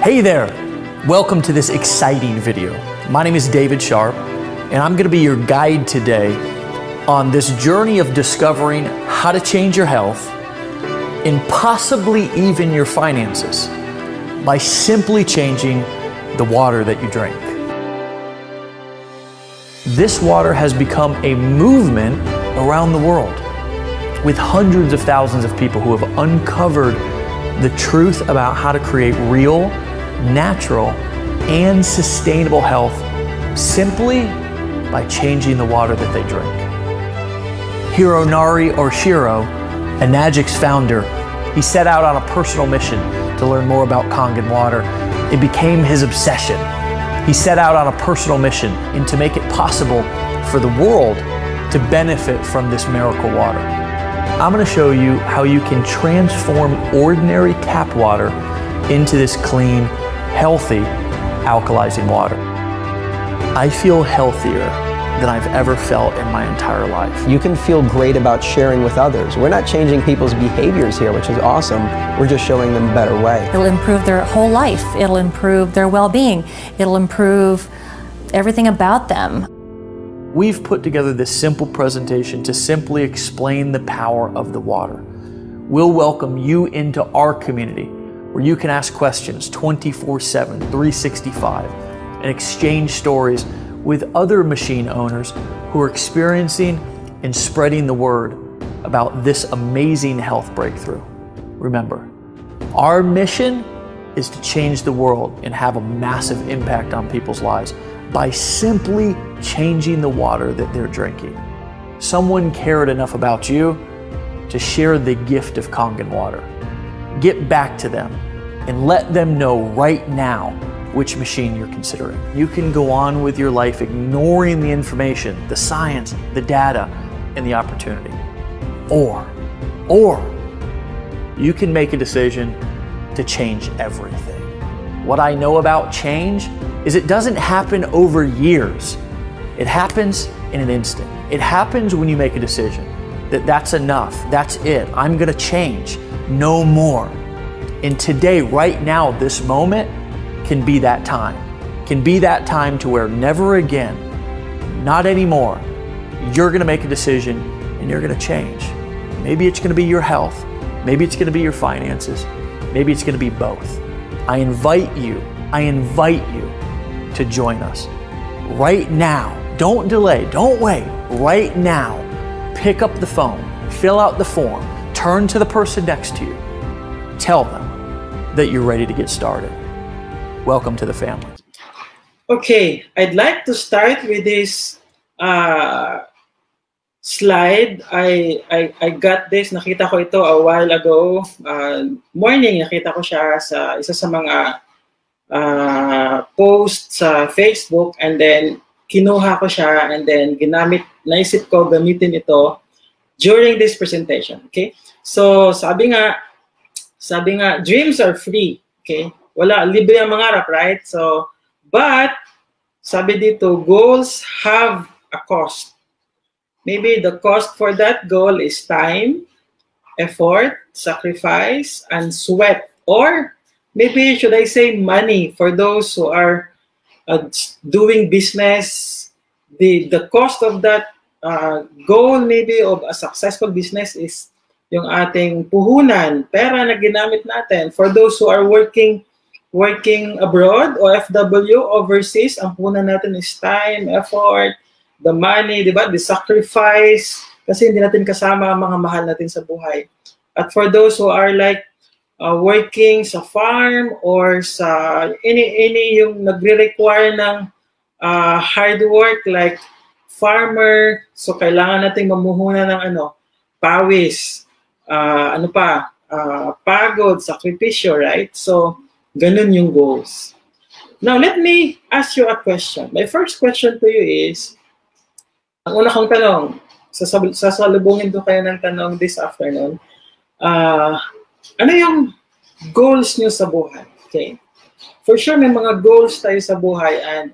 Hey there! Welcome to this exciting video. My name is David Sharp, and I'm going to be your guide today on this journey of discovering how to change your health and possibly even your finances by simply changing the water that you drink. This water has become a movement around the world with hundreds of thousands of people who have uncovered the truth about how to create real, natural, and sustainable health simply by changing the water that they drink. Hironori Oshiro, Enagic's founder, he set out on a personal mission to learn more about Kangen water. It became his obsession. He set out on a personal mission and to make it possible for the world to benefit from this miracle water. I'm going to show you how you can transform ordinary tap water into this clean, healthy, alkalizing water. I feel healthier than I've ever felt in my entire life. You can feel great about sharing with others. We're not changing people's behaviors here, which is awesome. We're just showing them a better way. It'll improve their whole life. It'll improve their well-being. It'll improve everything about them. We've put together this simple presentation to simply explain the power of the water. We'll welcome you into our community where you can ask questions 24/7, 365, and exchange stories with other machine owners who are experiencing and spreading the word about this amazing health breakthrough. Remember, our mission is to change the world and have a massive impact on people's lives by simply changing the water that they're drinking. Someone cared enough about you to share the gift of Kangen water. Get back to them and let them know right now which machine you're considering. You can go on with your life ignoring the information, the science, the data, and the opportunity. Or you can make a decision to change everything. What I know about change is it doesn't happen over years. It happens in an instant. It happens when you make a decision that that's enough, that's it, I'm gonna change, no more. And today, right now, this moment can be that time. Can be that time to where never again, not anymore, you're gonna make a decision and you're gonna change. Maybe it's gonna be your health, maybe it's gonna be your finances, maybe it's gonna be both. I invite you to join us right now. Don't delay, don't wait, right now. Pick up the phone, fill out the form, turn to the person next to you, tell them that you're ready to get started. Welcome to the family. Okay, I'd like to start with this slide. I got this, nakita ko ito a while ago. Morning, nakita ko siya sa isa sa mga posts sa Facebook, and then kinuha ko siya and then naisip ko gamitin ito during this presentation. Okay, so sabi nga, dreams are free. Okay, wala, libre ang mangarap, right? So, but sabi dito, goals have a cost. Maybe the cost for that goal is time, effort, sacrifice, and sweat. Or maybe, should I say, money for those who are doing business. The cost of that goal maybe of a successful business is yung ating puhunan, pera na ginamit natin. For those who are working abroad o FW, overseas, ang puhunan natin is time, effort, the money, di ba? The sacrifice, kasi hindi natin kasama ang mga mahal natin sa buhay. At for those who are like working sa farm or sa any yung nagre-require ng hard work like farmer, so kailangan nating mamuhunan ng pawis, pagod, sakripisyo, right? So, ganun yung goals. Now, let me ask you a question. My first question to you is, ang una kong tanong, sasalubungin ko kayo ng tanong this afternoon, ano yung goals nyo sa buhay? Okay? For sure, may mga goals tayo sa buhay, and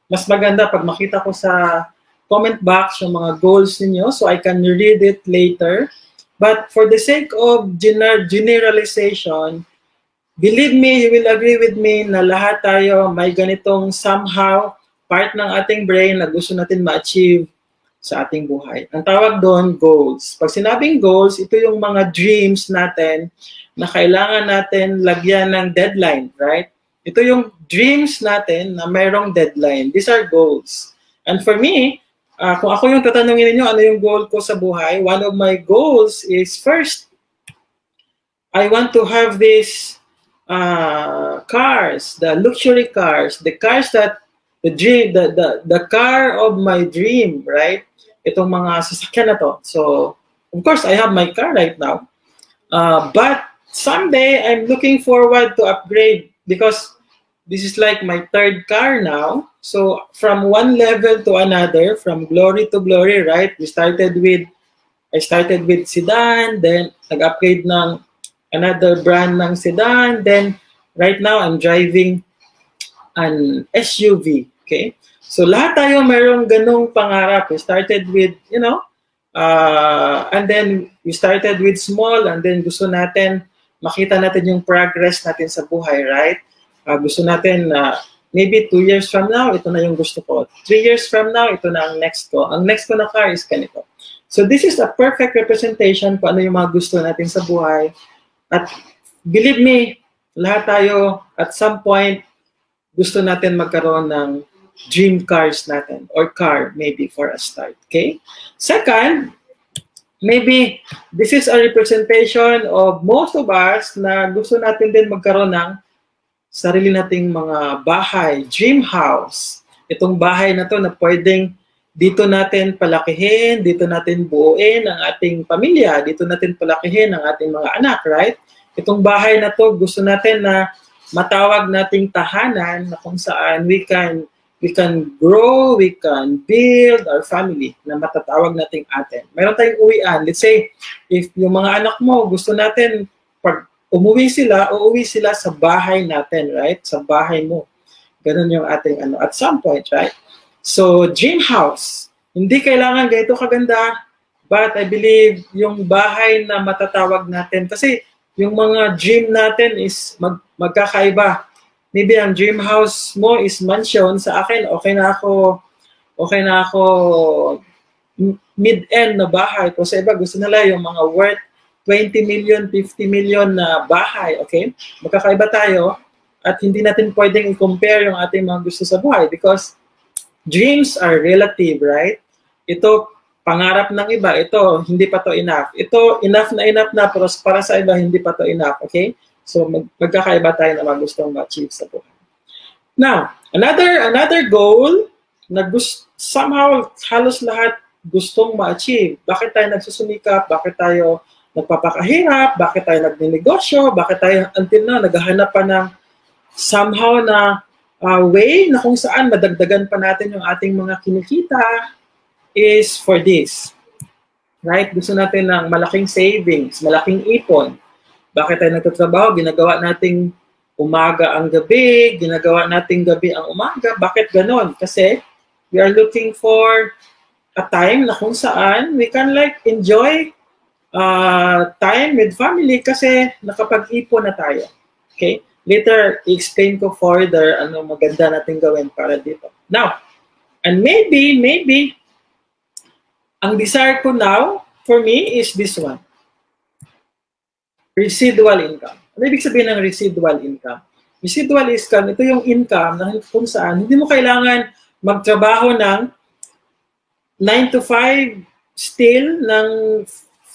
mas maganda pag makita ko sa comment box yung mga goals niyo so I can read it later. But for the sake of generalization, believe me, you will agree with me na lahat tayo may ganitong somehow part ng ating brain na gusto natin ma-achieve sa ating buhay. Ang tawag doon, goals. Pag sinabing goals, ito yung mga dreams natin na kailangan natin lagyan ng deadline, right? Ito yung dreams natin na mayroong deadline. These are goals. And for me, kung ako yung tatanungin ninyo, ano yung goal ko sa buhay, one of my goals is first, I want to have these cars, the luxury cars, the cars that the car of my dream, right? Itong mga sasakyan na to. So, of course, I have my car right now. But someday, I'm looking forward to upgrade because this is like my third car now. So, from one level to another, from glory to glory, right? I started with sedan, then nag-upgrade ng another brand ng sedan, then right now, I'm driving an SUV, okay? So, lahat tayo mayroong ganong pangarap. We started with, and then we started with small, and then gusto natin, makita natin yung progress natin sa buhay, right? Gusto natin, maybe 2 years from now, ito na yung gusto ko. 3 years from now, ito na ang next ko. Ang next ko na car is ganito. So, this is a perfect representation kung ano yung mga gusto natin sa buhay. At believe me, lahat tayo, at some point, gusto natin magkaroon ng dream cars natin or car maybe for a start, okay? Second, maybe this is a representation of most of us na gusto natin din magkaroon ng sarili nating mga bahay, dream house. Itong bahay na to na pwedeng dito natin palakihin, dito natin buuin ang ating pamilya, dito natin palakihin ang ating mga anak, right? Itong bahay na to gusto natin na matawag nating tahanan na kung saan we can grow, we can build our family na matatawag nating atin. Mayroon tayong uwian. Let's say, if yung mga anak mo, gusto natin, pag uuwi sila sa bahay natin, right? Sa bahay mo. Ganun yung ating at some point, right? So, dream house. Hindi kailangan ganito kaganda, but I believe yung bahay na matatawag natin, kasi yung mga dream natin is magkakaiba. Maybe ang dream house mo is mansion. Sa akin, okay na ako mid-end na bahay. Kung sa iba, gusto nila yung mga worth 20 million, 50 million na bahay. Okay? Magkakaiba tayo at hindi natin pwedeng i-compare yung ating mga gusto sa buhay because dreams are relative, right? Ito, pangarap ng iba. Ito, hindi pa to enough. Ito, enough na, pero para sa iba, hindi pa to enough. Okay? So, magkakaiba tayo na gustong ma-achieve sa buhay. Now, another goal na somehow halos lahat gustong ma-achieve. Bakit tayo nagsusumikap? Bakit tayo nagpapakahirap? Bakit tayo nagnenegosyo? Bakit tayo until na naghahanap pa ng somehow na way na kung saan madagdagan pa natin yung ating mga kinikita is for this. Right? Gusto natin ng malaking savings, malaking ipon. Bakit tayo nagtatrabaho? Ginagawa nating umaga ang gabi, ginagawa nating gabi ang umaga. Bakit ganon? Kasi we are looking for a time na kung saan we can like enjoy time with family kasi nakapag-ipon na tayo. Okay? Later, i-explain ko further ano maganda natin gawin para dito. Now, and maybe, ang desire ko now, for me, is this one. Residual income. Ano ibig sabihin ng residual income? Residual income, ito yung income na kung saan hindi mo kailangan magtrabaho ng 9 to 5 still ng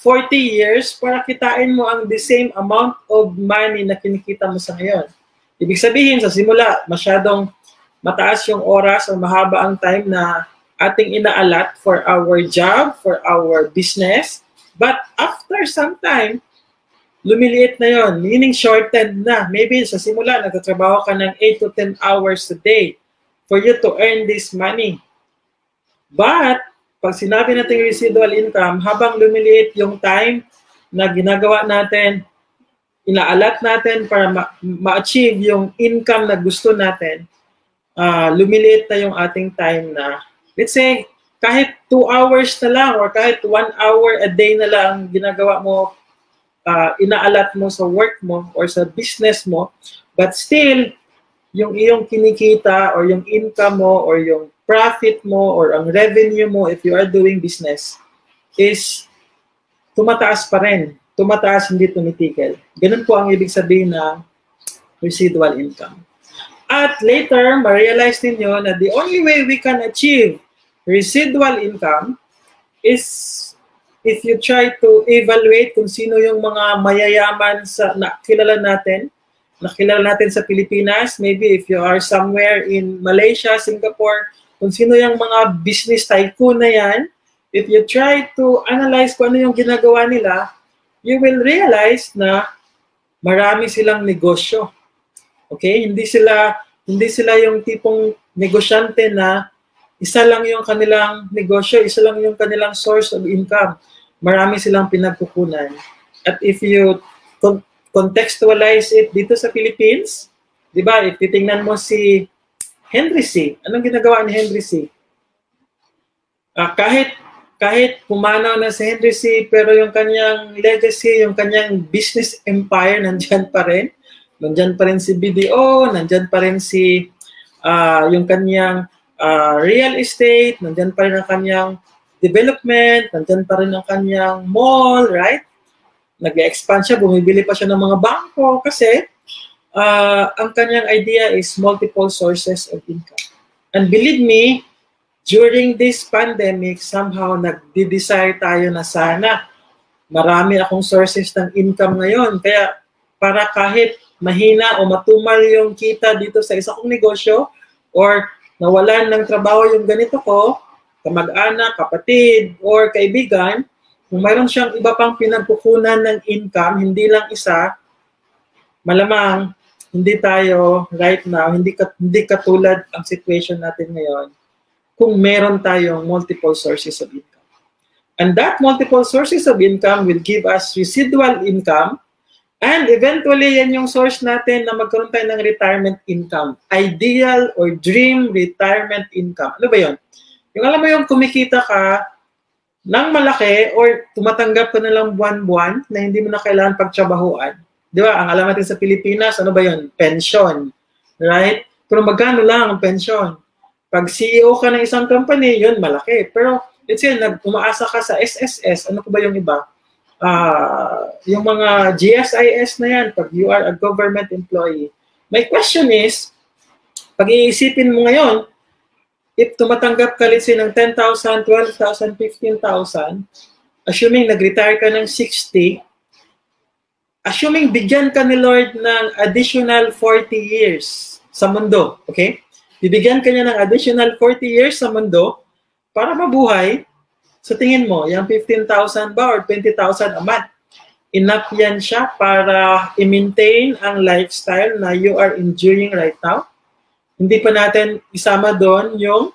40 years para kitain mo ang the same amount of money na kinikita mo sa ngayon. Ibig sabihin, sa simula, masyadong mataas yung oras o mahaba ang time na ating inaalat for our job, for our business. But after some time, lumiliit na yon, meaning shortened na. Maybe sa simula, nagtatrabaho ka ng 8 to 10 hours a day for you to earn this money. But, pag sinabi natin residual income, habang lumiliit yung time na ginagawa natin, inaalat natin para ma-achieve yung income na gusto natin, lumiliit na yung ating time na, let's say, kahit 2 hours na lang or kahit 1 hour a day na lang ginagawa mo inaalat mo sa work mo or sa business mo, but still, yung iyong kinikita or yung income mo or yung profit mo or ang revenue mo if you are doing business is tumataas pa rin. Tumataas, hindi tumitigil. Ganun po ang ibig sabihin na residual income. At later, ma-realize ninyo na the only way we can achieve residual income is if you try to evaluate kung sino yung mga mayayaman sa nakilala natin sa Pilipinas, maybe if you are somewhere in Malaysia, Singapore, kung sino yung mga business tycoon na yan, if you try to analyze kung ano yung ginagawa nila, you will realize na marami silang negosyo. Okay? Hindi sila yung tipong negosyante na isa lang yung kanilang negosyo, isa lang yung kanilang source of income. Marami silang pinagkukunan. At if you contextualize it dito sa Philippines, di ba, if titingnan mo si Henry C., anong ginagawa ni Henry C.? Kahit pumanaw na si Henry C., pero yung kanyang legacy, yung kanyang business empire, nandyan pa rin. Nandyan pa rin si BDO, nandyan pa rin si yung kanyang real estate, nandyan pa rin ang kanyang development, nandyan pa rin ang kanyang mall, right? Nag-expand siya, bumibili pa siya ng mga bangko kasi ang kanyang idea is multiple sources of income. And believe me, during this pandemic, somehow nagde-desire tayo na sana marami akong sources ng income ngayon. Kaya para kahit mahina o matumal yung kita dito sa isa kong negosyo or nawalan ng trabaho yung ganito ko, kamag-anak, kapatid, or kaibigan, kung mayroon siyang iba pang pinagkukunan ng income, hindi lang isa, malamang hindi tayo right now, hindi katulad ang situation natin ngayon kung meron tayong multiple sources of income. And that multiple sources of income will give us residual income. And eventually, yan yung source natin na magkaroon tayo ng retirement income. Ideal or dream retirement income. Ano ba yun? Yung alam mo yung kumikita ka ng malaki or tumatanggap ka na lang buwan-buwan na hindi mo na kailangan pagtrabahuan. Di ba? Ang alam natin sa Pilipinas, ano ba yun? Pension. Right? Pero magkano lang ang pension? Pag CEO ka ng isang company, yun malaki. Pero let's say, umaasa ka sa SSS, ano ko ba yung iba? Yung mga GSIS na yan, pag you are a government employee. My question is, pag iisipin mo ngayon, if tumatanggap ka let's say ng 10,000, 12,000, 15,000, assuming nag-retire ka ng 60, assuming bigyan ka ni Lord ng additional 40 years sa mundo, okay? Bibigyan ka niya ng additional 40 years sa mundo para mabuhay. Sa tingin mo, yung 15,000 ba or 20,000 a month, enough yan siya para i-maintain ang lifestyle na you are enjoying right now? Hindi pa natin isama doon yung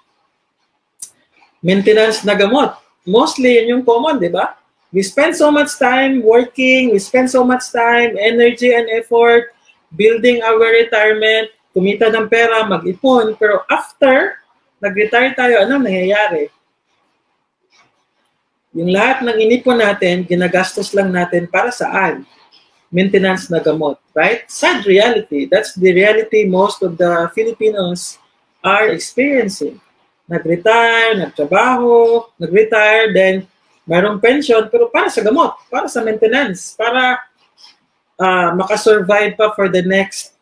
maintenance na gamot. Mostly, yun yung common, di ba? We spend so much time working, we spend so much time, energy and effort, building our retirement, kumita ng pera, mag-ipon, pero after nag-retire tayo, anong nangyayari? Yung lahat ng inipon natin, ginagastos lang natin para saan? Maintenance na gamot, right? Sad reality. That's the reality most of the Filipinos are experiencing. Nag-retire, nagtrabaho, nag-retire, then mayroong pension, pero para sa gamot, para sa maintenance, para makasurvive pa for the next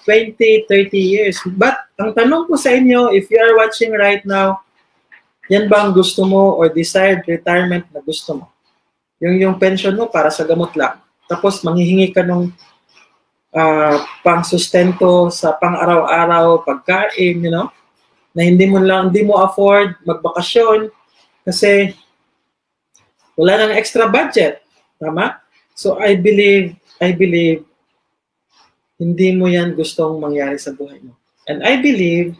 20, 30 years. But ang tanong ko sa inyo, if you are watching right now, yan ba ang gusto mo or desired retirement na gusto mo? Yung pension mo para sa gamot lang. Tapos manghihingi ka ng pang-sustento sa pang-araw-araw, pagkain, you know, na hindi mo afford magbakasyon kasi wala nang extra budget. Tama? So I believe hindi mo yan gustong mangyari sa buhay mo. And I believe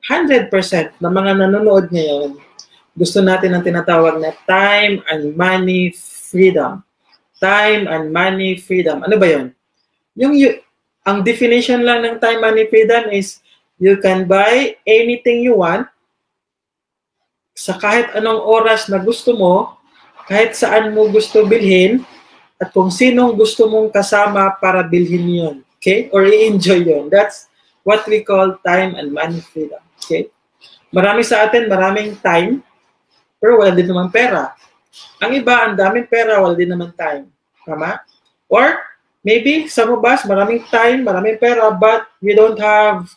100% na mga nanonood ngayon, gusto natin ang tinatawag na time and money freedom. Time and money freedom. Ano ba yun? Ang definition lang ng time, money, freedom is you can buy anything you want sa kahit anong oras na gusto mo, kahit saan mo gusto bilhin, at kung sinong gusto mong kasama para bilhin yun. Okay? Or i-enjoy yun. That's what we call time and money freedom. Okay? Marami sa atin, maraming time, pero wala din naman pera. Ang iba, ang daming pera, wala din naman time. Tama? Or, maybe, some of us, maraming time, maraming pera, but we don't have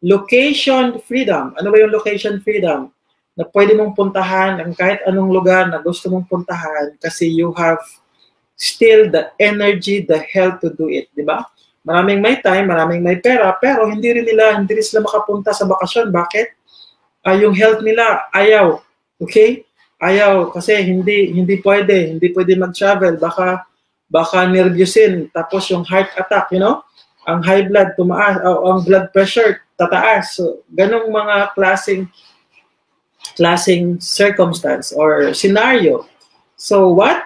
location freedom. Ano ba yung location freedom? Na pwede mong puntahan ang kahit anong lugar na gusto mong puntahan kasi you have still the energy, the health to do it. Diba? Maraming may time, maraming may pera, pero hindi rin sila makapunta sa bakasyon. Bakit? Yung health nila, ayaw. Okay? Ayaw kasi hindi pwede mag-travel, baka nervyusin, tapos yung heart attack, you know? Ang high blood tumaas, ang blood pressure tataas. So, ganong mga klaseng circumstance or scenario. So what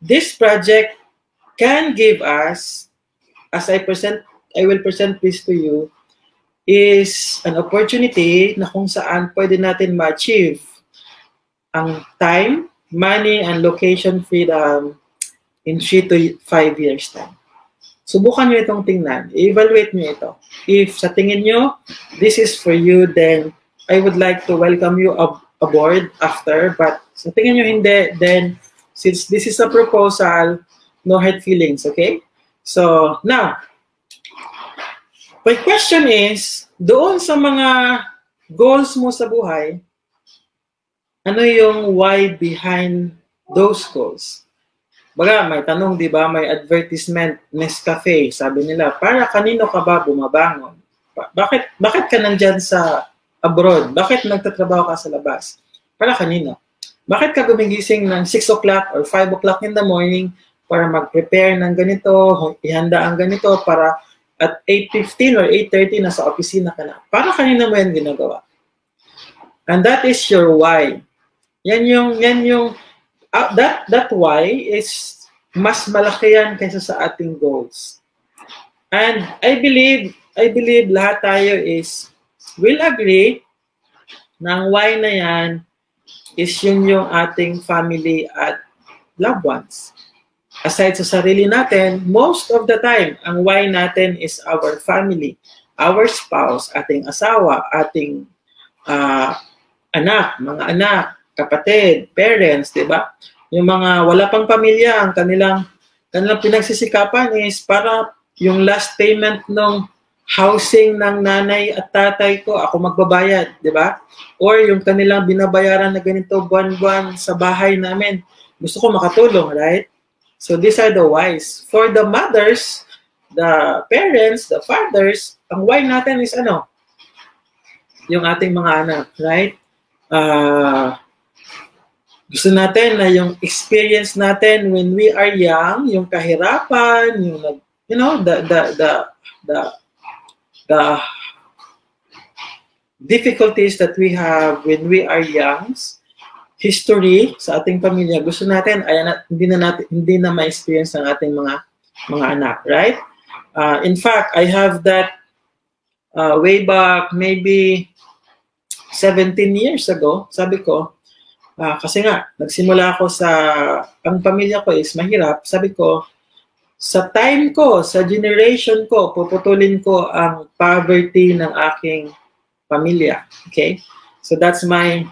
this project can give us, as I will present this to you, is an opportunity na kung saan pwede natin ma-achieve ang time, money, and location freedom in 3 to 5 years time. Subukan nyo itong tingnan. Evaluate nyo ito. If sa tingin nyo, this is for you, then I would like to welcome you aboard after. But sa tingin nyo hindi, then since this is a proposal, no hard feelings, okay? So, now, my question is, doon sa mga goals mo sa buhay, ano yung why behind those goals? Baga, may tanong, di ba? May advertisement, Nescafe, sabi nila, para kanino ka ba bumabangon? Bakit ka nandyan sa abroad? Bakit nagtatrabaho ka sa labas? Para kanino? Bakit ka gumigising ng 6 o'clock or 5 o'clock in the morning para mag-prepare ng ganito, ihanda ang ganito, para at 8:15 or 8:30 nasa opisina ka na? Para kanino mo yan ginagawa? And that is your why. That why is mas malaki yan kaysa sa ating goals. And I believe lahat tayo will agree na ang why na yan is yung ating family at loved ones. Aside sa sarili natin, most of the time, ang why natin is our family, our spouse, ating asawa, ating anak, mga anak, kapatid, parents, di ba? Yung mga wala pang pamilya, ang kanilang pinagsisikapan is para yung last payment ng housing ng nanay at tatay ko, ako magbabayad, di ba? Or yung kanilang binabayaran na ganito buwan-buwan sa bahay namin. Gusto ko makatulong, right? So these are the whys. For the mothers, the parents, the fathers, ang why natin is ano? Yung ating mga anak, right? Gusto natin na yung experience natin when we are young, yung kahirapan, yung the difficulties that we have when we are young, history sa ating pamilya, gusto natin hindi na ma-experience ng ating mga anak, right? In fact, I have that way back maybe 17 years ago. Sabi ko, kasi nga, nagsimula ako ang pamilya ko is mahirap. Sabi ko, sa time ko, sa generation ko, puputulin ko ang poverty ng aking pamilya. Okay? So that's my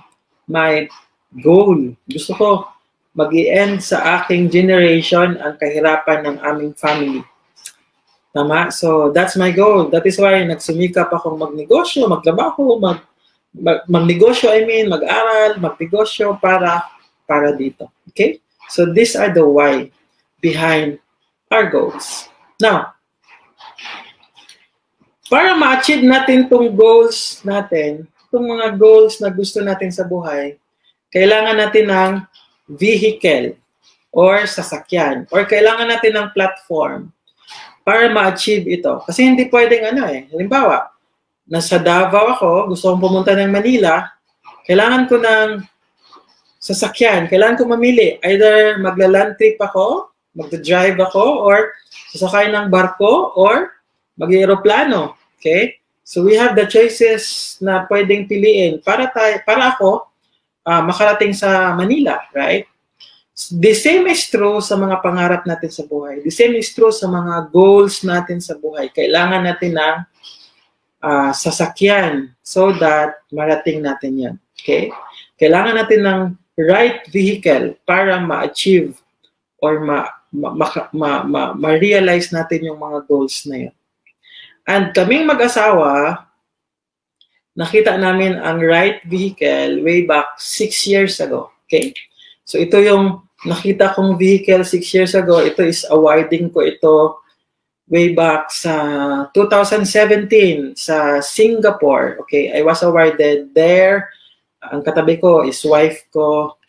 goal. Gusto ko mag-i-end sa aking generation ang kahirapan ng aming family. Tama? So that's my goal. That is why nagsumikap akong magnegosyo, magtrabaho, magnegosyo, mag-aral, magnegosyo para dito. Okay? So these are the why behind our goals. Now, para ma-achieve natin itong goals natin, itong mga goals na gusto natin sa buhay, kailangan natin ng vehicle or sasakyan or kailangan natin ng platform para ma-achieve ito. Kasi hindi pwedeng halimbawa, nasa Davao ako, gusto kong pumunta ng Manila, kailangan ko ng sasakyan, kailangan ko mamili. Either magla-land trip ako, magda-drive ako, or sasakay ng barko, or mag-aeroplano. Okay? So we have the choices na pwedeng piliin para ako makarating sa Manila, right? The same is true sa mga pangarap natin sa buhay. The same is true sa mga goals natin sa buhay. Kailangan natin ng sasakyan so that marating natin yan. Okay? Kailangan natin ng right vehicle para ma-achieve or ma-realize natin yung mga goals na yun. And kaming mag-asawa, nakita namin ang right vehicle way back 6 years ago. Okay? So ito yung nakita kong vehicle 6 years ago. Ito is awarding ko ito way back sa 2017 sa Singapore. Okay? I was awarded there. Ang katabi ko is wife ko.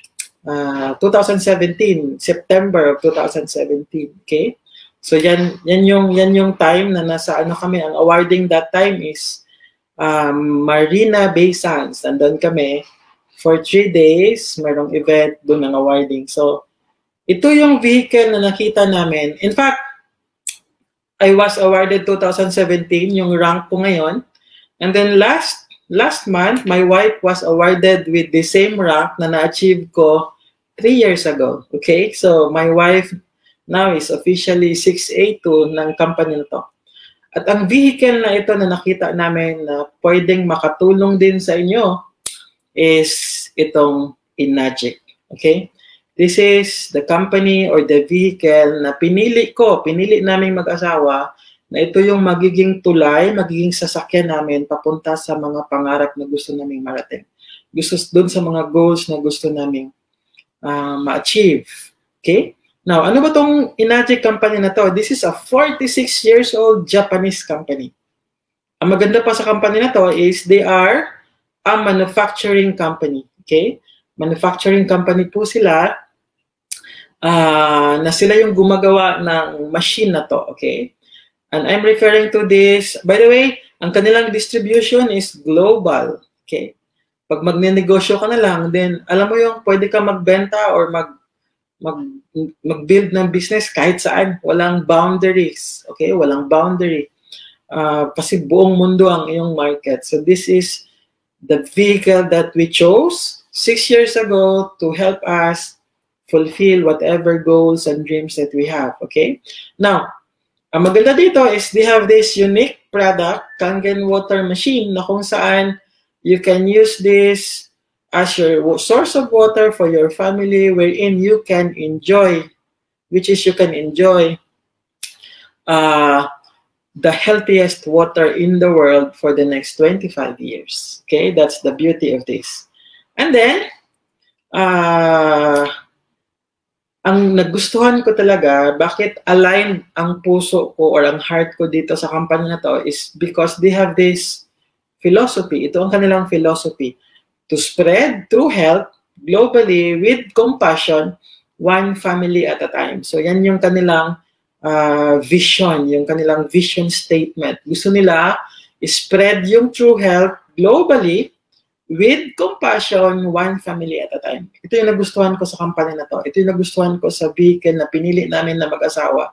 2017, September of 2017. Okay? So yan yung time na nasa ano kami. Ang awarding that time is Marina Bay Sands. Nandun kami for 3 days. Mayroong event doon ng awarding. So ito yung vehicle na nakita namin. In fact, I was awarded 2017, yung rank ko ngayon. And then last month, my wife was awarded with the same rank na na-achieve ko 3 years ago. Okay? So, my wife now is officially 6A2 ng company na to. At ang vehicle na ito na nakita namin na pwedeng makatulong din sa inyo is itong Enagic. Okay? This is the company or the vehicle na pinili naming mag-asawa na ito yung magiging tulay, magiging sasakyan namin papunta sa mga pangarap na gusto naming marating. Gusto doon sa mga goals na gusto naming ma-achieve. Okay? Now, ano ba tong Enagic company na to? This is a 46 years old Japanese company. Ang maganda pa sa company na to is they are a manufacturing company. Okay? Manufacturing company po sila. Na sila yung gumagawa ng machine na to, okay? And I'm referring to this, by the way, ang kanilang distribution is global, okay? Pag magnenegosyo ka na lang, then alam mo yung pwede ka magbenta or mag-build ng business kahit saan, walang boundaries, okay? Walang boundary. Kasi buong mundo ang iyong market. So this is the vehicle that we chose 6 years ago to help us fulfill whatever goals and dreams that we have, okay? Now, ang maganda dito is they have this unique product, Kangen water machine, na kung saan you can use this as your source of water for your family, wherein you can enjoy, the healthiest water in the world for the next 25 years. Okay, that's the beauty of this. And then, ang nagustuhan ko talaga, bakit aligned ang puso ko or ang heart ko dito sa company na to is because they have this philosophy. Ito ang kanilang philosophy. To spread true health globally with compassion, one family at a time. So yan yung kanilang vision, yung kanilang vision statement. Gusto nila spread yung true health globally with compassion, one family at a time. Ito yung nagustuhan ko sa company na to. Ito yung nagustuhan ko sa vehicle na pinili namin na mag-asawa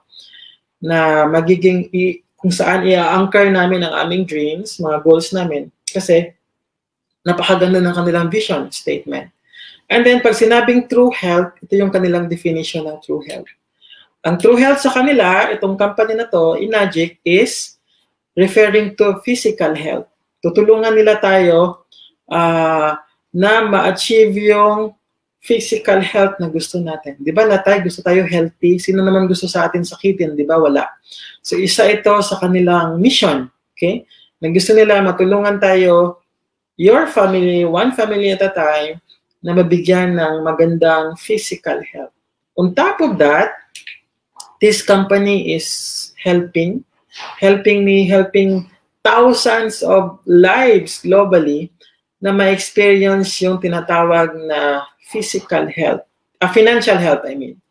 na magiging kung saan i-anchor namin ang aming dreams, mga goals namin. Kasi napakaganda ng kanilang vision statement. And then pag sinabing true health, ito yung kanilang definition ng true health. Ang true health sa kanila, itong company na to, Enagic, is referring to physical health. Tutulungan nila tayo na ma-achieve yung physical health na gusto natin. Di ba lahat gusto tayo healthy? Sino naman gusto sa atin sakitin? Di ba? Wala. So isa ito sa kanilang mission. Okay? Na gusto nila matulungan tayo, your family, one family at a time, na mabigyan ng magandang physical health. On top of that, this company is helping thousands of lives globally na ma-experience yung tinatawag na physical health, financial health, I mean.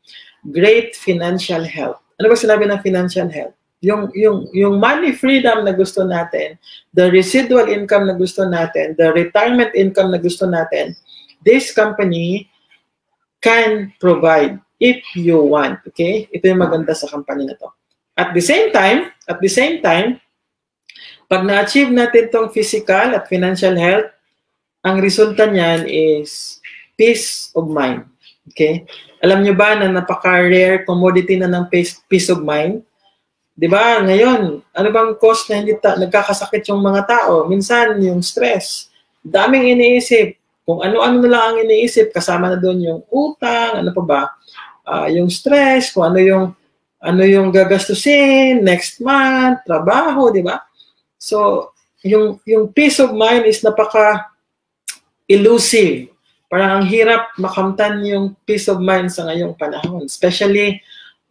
Great financial health. Ano ba sinabi ng financial health? Yung money freedom na gusto natin, the residual income na gusto natin, the retirement income na gusto natin, this company can provide if you want. Okay? Ito yung maganda sa company na to. At the same time, pag na-achieve natin tong physical at financial health, ang resulta niyan is peace of mind. Okay? Alam nyo ba na napaka-rare commodity na ng peace of mind? Di ba? Ngayon, ano bang cause na hindi nagkakasakit yung mga tao? Minsan, yung stress. Daming iniisip. Kung ano-ano na lang ang iniisip, kasama na doon yung utang, ano pa ba? Yung stress, kung ano yung gagastusin, next month, trabaho, di ba? So, yung peace of mind is napaka-elusive. Parang ang hirap makamtan yung peace of mind sa ngayong panahon. Especially,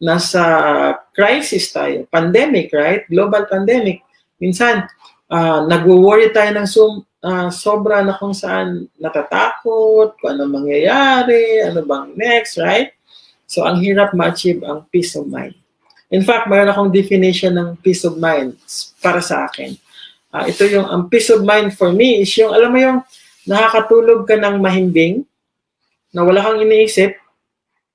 nasa crisis tayo. Pandemic, right? Global pandemic. Minsan, nag-worry tayo ng sobra na kung saan natatakot, kung ano mangyayari, ano bang next, right? So, ang hirap ma-achieve ang peace of mind. In fact, mayroon akong definition ng peace of mind para sa akin. Ito yung, ang peace of mind for me is yung, alam mo yung, nakakatulog ka ng mahimbing, na wala kang iniisip,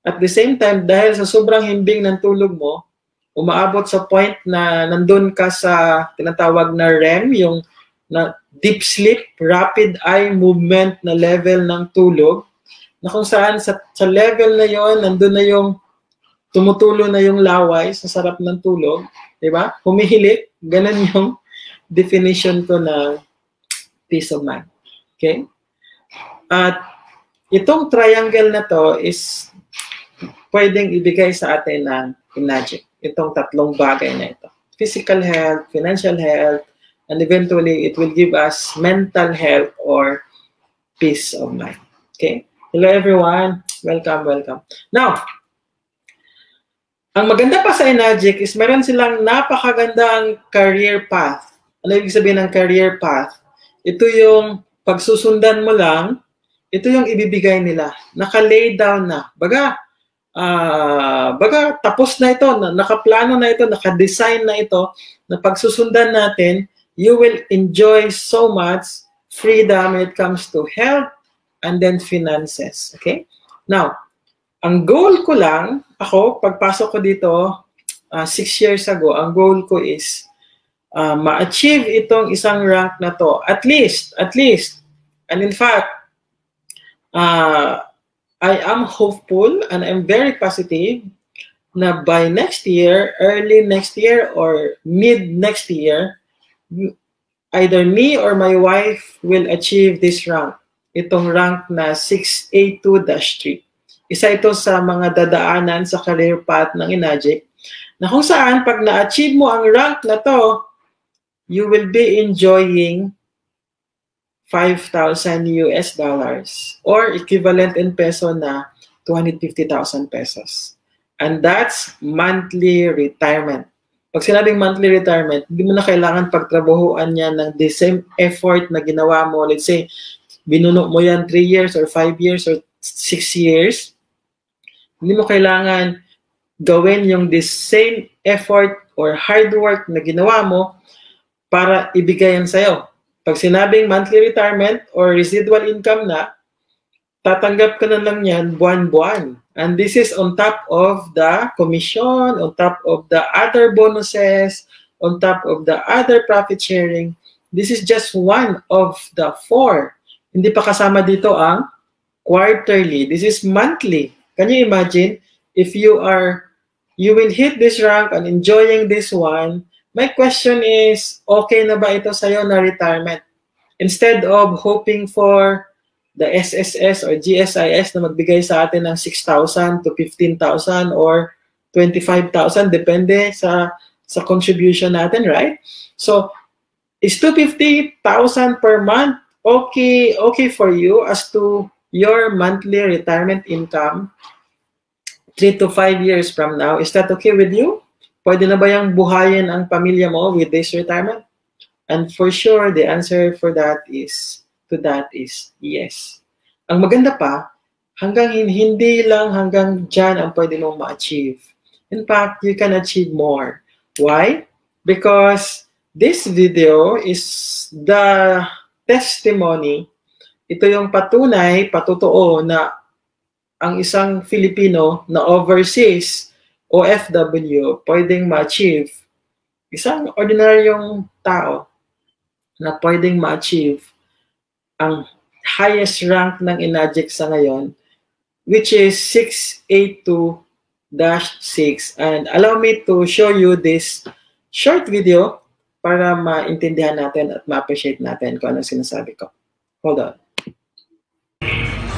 at the same time, dahil sa sobrang himbing ng tulog mo, umaabot sa point na nandun ka sa tinatawag na REM, yung na deep sleep, rapid eye movement na level ng tulog, na kung saan sa level na yon nandun na yung tumutulo na yung laway sa sarap ng tulog, di ba? Humihilik, ganun yung definition ko ng peace of mind. Okay? At itong triangle na to is pwedeng ibigay sa atin ng Enagic. Itong tatlong bagay na ito. Physical health, financial health, and eventually it will give us mental health or peace of mind. Okay? Hello everyone. Welcome, welcome. Now, ang maganda pa sa Enagic is meron silang napakagandang career path. Ano ibig sabihin ng career path? Ito yung pagsusundan mo lang, ito yung ibibigay nila. Naka-lay down na. Baga tapos na ito, nakaplano na ito, naka-design na ito, na pagsusundan natin, you will enjoy so much freedom when it comes to health and then finances. Okay? Now, ang goal ko lang, ako, pagpasok ko dito, 6 years ago, ang goal ko is ma-achieve itong isang rank na to. At least, and in fact, I am hopeful and I'm very positive na by next year, early next year or mid next year, either me or my wife will achieve this rank. Itong rank na 682-3. Isa ito sa mga dadaanan sa career path ng Enagic na kung saan pag na-achieve mo ang rank na to, you will be enjoying $5,000 or equivalent in peso na 250,000 pesos. And that's monthly retirement. Pag sinabing monthly retirement, hindi mo na kailangan pagtrabahuan yan ng the same effort na ginawa mo. Let's say, binuno mo yan 3 years or 5 years or 6 years. Hindi mo kailangan gawin yung the same effort or hard work na ginawa mo para ibigay yan sa'yo. Pag sinabing monthly retirement or residual income na, tatanggap ka na lang yan buwan-buwan. And this is on top of the commission, on top of the other bonuses, on top of the other profit sharing. This is just one of the 4. Hindi pa kasama dito ang quarterly. This is monthly. Can you imagine if you will hit this rank and enjoying this one? My question is, okay na ba ito sa'yo na retirement? Instead of hoping for the SSS or GSIS na magbigay sa atin ng 6,000 to 15,000 or 25,000, depende sa contribution natin, right? So, is 250,000 per month okay for you as to your monthly retirement income 3 to 5 years from now? Is that okay with you? Pwede na ba yung buhayin ang pamilya mo with this retirement? And for sure, the answer for that is yes. Ang maganda pa, hindi lang hanggang dyan ang pwede mong ma-achieve. In fact, you can achieve more. Why? Because this video is the testimony. Ito yung patunay, patotoo na ang isang Filipino na overseas OFW pwedeng ma-achieve, isang ordinaryong tao na pwedeng ma-achieve ang highest rank ng Enagic sa ngayon which is 682-6. And allow me to show you this short video para maintindihan natin at ma-appreciate natin kung anong sinasabi ko. Hold on.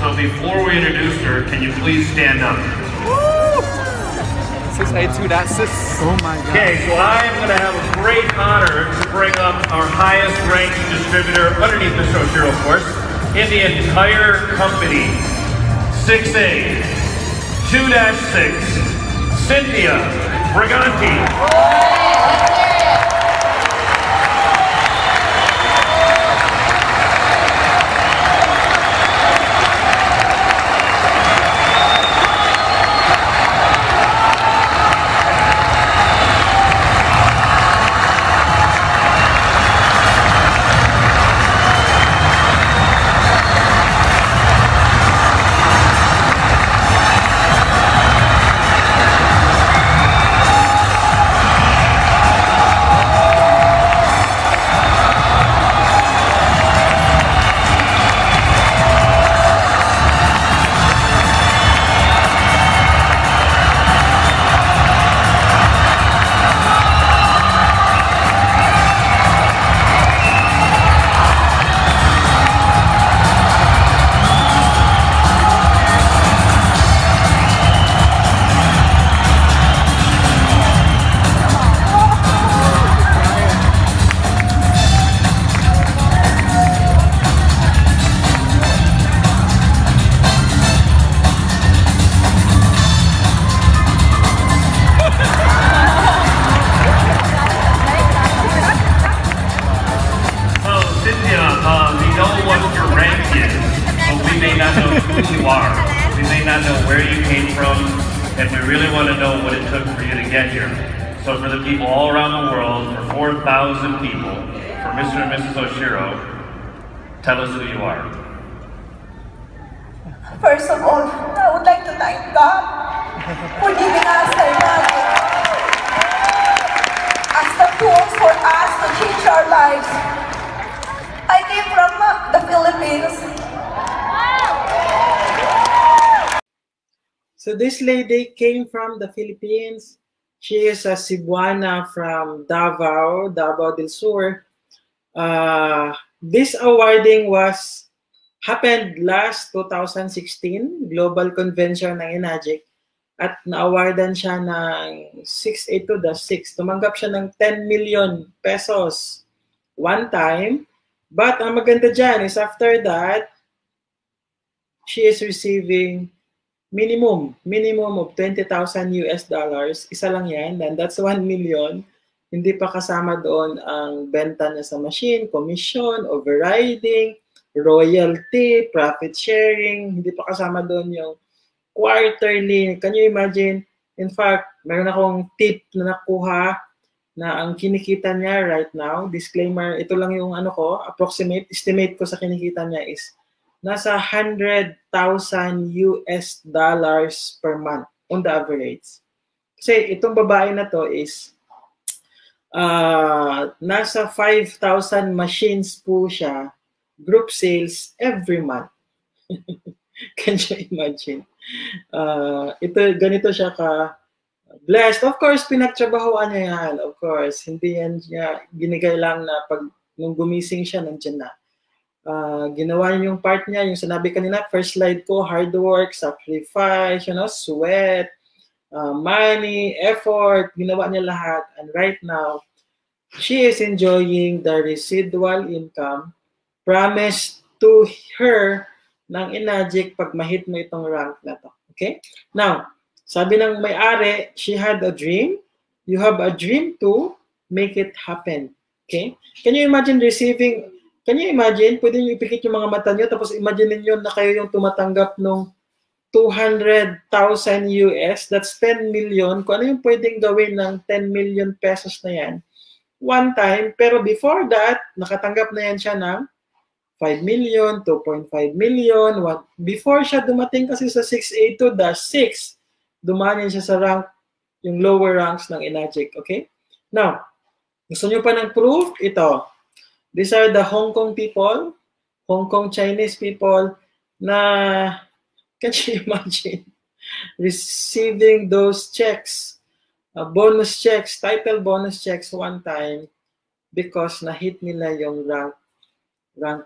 So before we introduce her, can you please stand up? 682.6. Oh my God. Okay, so I am going to have a great honor to bring up our highest ranked distributor, underneath Mr. Oshiro, of course, in the entire company. 6A, 2-6, Cynthia Briganti. You are. We may not know where you came from, and we really want to know what it took for you to get here. So for the people all around the world, for 4,000 people, for Mr. and Mrs. Oshiro, tell us who you are. First of all, I would like to thank God for giving us their magic as the tools for us to change our lives. I came from the Philippines. So this lady came from the Philippines. She is a Cebuana from Davao del Sur. This awarding happened last 2016, Global Convention ng Enagic. At na-awardan siya ng 682-6. Tumanggap siya ng 10 million pesos one time. But ang maganda dyan is after that, she is receiving minimum of $20,000 US. Isa lang yan, and that's 1 million. Hindi pa kasama doon ang benta niya sa machine, commission, overriding, royalty, profit sharing. Hindi pa kasama doon yung quarterly. Can you imagine? In fact, meron akong tip na nakuha na ang kinikita niya right now, disclaimer, ito lang yung estimate ko sa kinikita niya is nasa $100,000 US per month on the average. Kasi itong babae na to is nasa 5,000 machines po siya, group sales every month. Can you imagine? Ganito siya ka blessed. Of course, pinagtrabahoan niya yan. Of course, hindi yan niya binigay lang na nung gumising siya, nandiyan na. Ginawa niya yung part niya, yung sinabi kanina, first slide ko, hard work, sacrifice, sweat, money, effort, ginawa niya lahat. And right now, she is enjoying the residual income promised to her ng Enagic pag mahit mo itong rank na to. Okay? Now, sabi ng may-ari, she had a dream. You have a dream to make it happen. Okay? Can you imagine pwede nyo ipikit yung mga mata nyo, tapos imagine niyo na kayo yung tumatanggap ng 200,000 US, that's 10 million. Kung ano yung pwedeng gawin ng 10 million pesos na yan, one time, pero before that, nakatanggap na yan siya ng 5 million, 2.5 million. Before siya dumating kasi sa 682-6, dumanin siya sa rank, yung lower ranks ng Enagic. Okay? Now, gusto nyo pa ng proof? Ito. These are the Hong Kong people, Hong Kong Chinese people na Can you imagine receiving those checks, bonus checks, title bonus checks one time because na-hit nila yung rank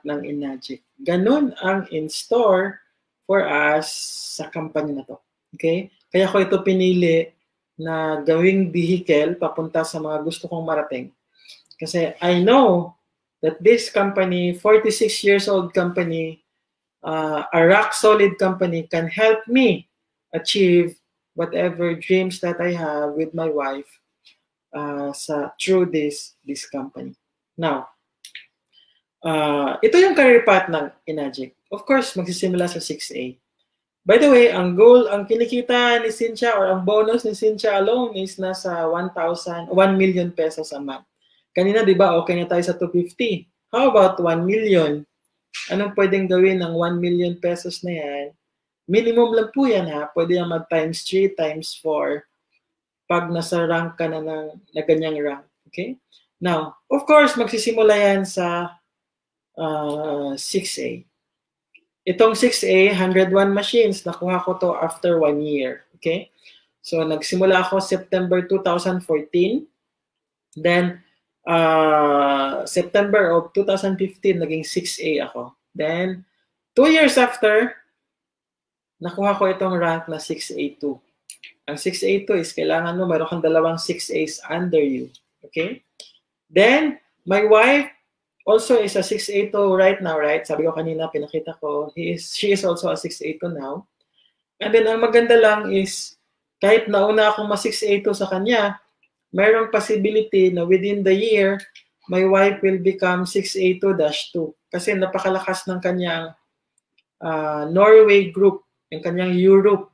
ng Enagic. Ganun ang in store for us sa company na to. Okay? Kaya ko ito pinili na gawing vehicle papunta sa mga gusto kong marating. Kasi I know that this company, 46 years old company, a rock solid company, can help me achieve whatever dreams that I have with my wife through this company. Now, ito yung career path ng Enagic. Of course, magsisimula sa 6A. By the way, ang goal, ang kinikita ni Cynthia or ang bonus ni Cynthia alone is nasa 1 million pesos a month. Kanina, di ba, okay na tayo sa 250. How about 1 million? Anong pwedeng gawin ng 1 million pesos na yan? Minimum lang po yan, ha? Pwede yan mag times 3, times 4 pag nasa rank ka na na ganyang rank. Okay? Now, of course, magsisimula yan sa 6A. Itong 6A, 101 machines, nakuha ko to after 1 year. Okay? So, nagsimula ako September 2014. Then, September of 2015, naging 6A ako. Then, 2 years after, nakuha ko itong rank na 6A2. Ang 6A2 is kailangan mo, mayroon kang dalawang 6As under you. Okay? Then, my wife also is a 6A2 right now, right? Sabi ko kanina, pinakita ko, she is also a 6A2 now. And then, ang maganda lang is, kahit nauna akong ma-6A2 sa kanya, mayroong possibility na within the year, my wife will become 6A2-2. Kasi napakalakas ng kanyang Norway group, yung kanyang Europe,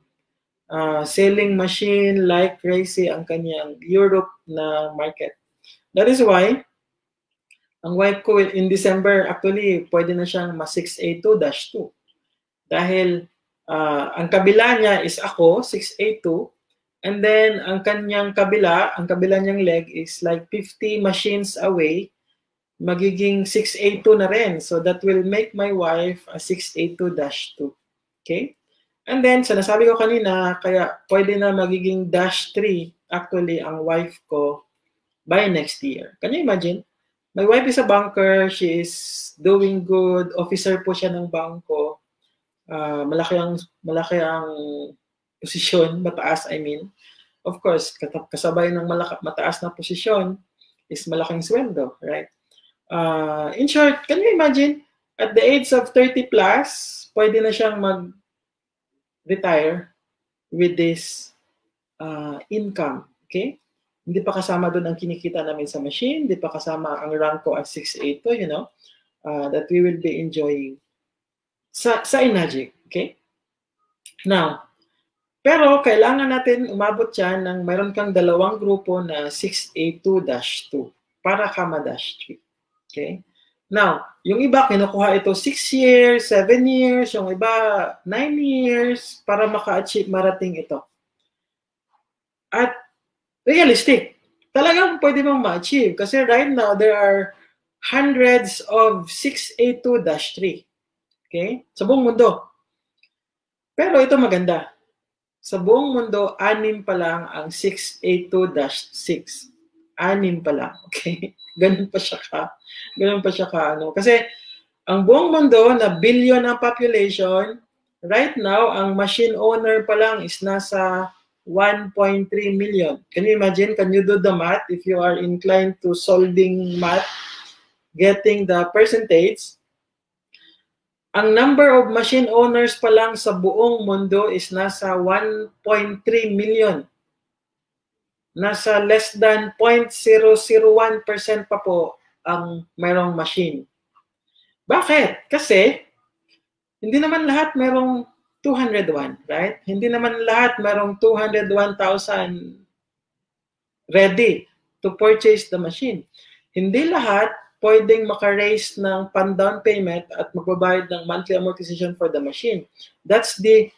selling machine like crazy ang kanyang Europe na market. That is why, ang wife ko in December, actually, pwede na siyang ma-6A2-2. Dahil ang kabila niya is ako, 6A2, and then ang kanyang kabila, ang kabila niyang leg is like 50 machines away, magiging 6A2 na rin. So that will make my wife a 6A2-2. Okay? And then, sa nasabi ko kanina, kaya pwede na magiging -3 actually ang wife ko by next year. Can you imagine? My wife is a banker. She is doing good. Officer po siya ng bangko. Malaki ang posisyon, mataas, I mean. Of course, kasabay ng mataas na posisyon is malaking sweldo, right? In short, can you imagine, at the age of 30 plus, pwede na siyang mag-retire with this income, okay? Hindi pa kasama doon ang kinikita namin sa machine, hindi pa kasama ang rank ko at 6A2, you know, that we will be enjoying sa Enagic, okay? Now, pero kailangan natin umabot yan ng mayroon kang dalawang grupo na 6A2-2 para ka ma-3. Okay? Now, yung iba kinukuha ito 6 years, 7 years, yung iba 9 years para maka-achieve, marating ito. At realistic, talagang pwede mong ma-achieve kasi right now there are hundreds of 6A2-3. Okay? Sa buong mundo. Pero ito maganda. Sa buong mundo, 6 pa lang ang 6A2-6. 6 pa lang. Okay? Ganun pa siya ka, ano. Kasi, ang buong mundo na billion ang population, right now, ang machine owner pa lang is nasa 1.3 million. Can you imagine? Can you do the math? If you are inclined to solving math, getting the percentage, ang number of machine owners pa lang sa buong mundo is nasa 1.3 million. Nasa less than 0.001% pa po ang mayroong machine. Bakit? Kasi hindi naman lahat mayroong 201, right? Hindi naman lahat mayroong 201,000 ready to purchase the machine. Hindi lahat pwedeng maka-raise ng pan-down payment at magbabayad ng monthly amortization for the machine. That's the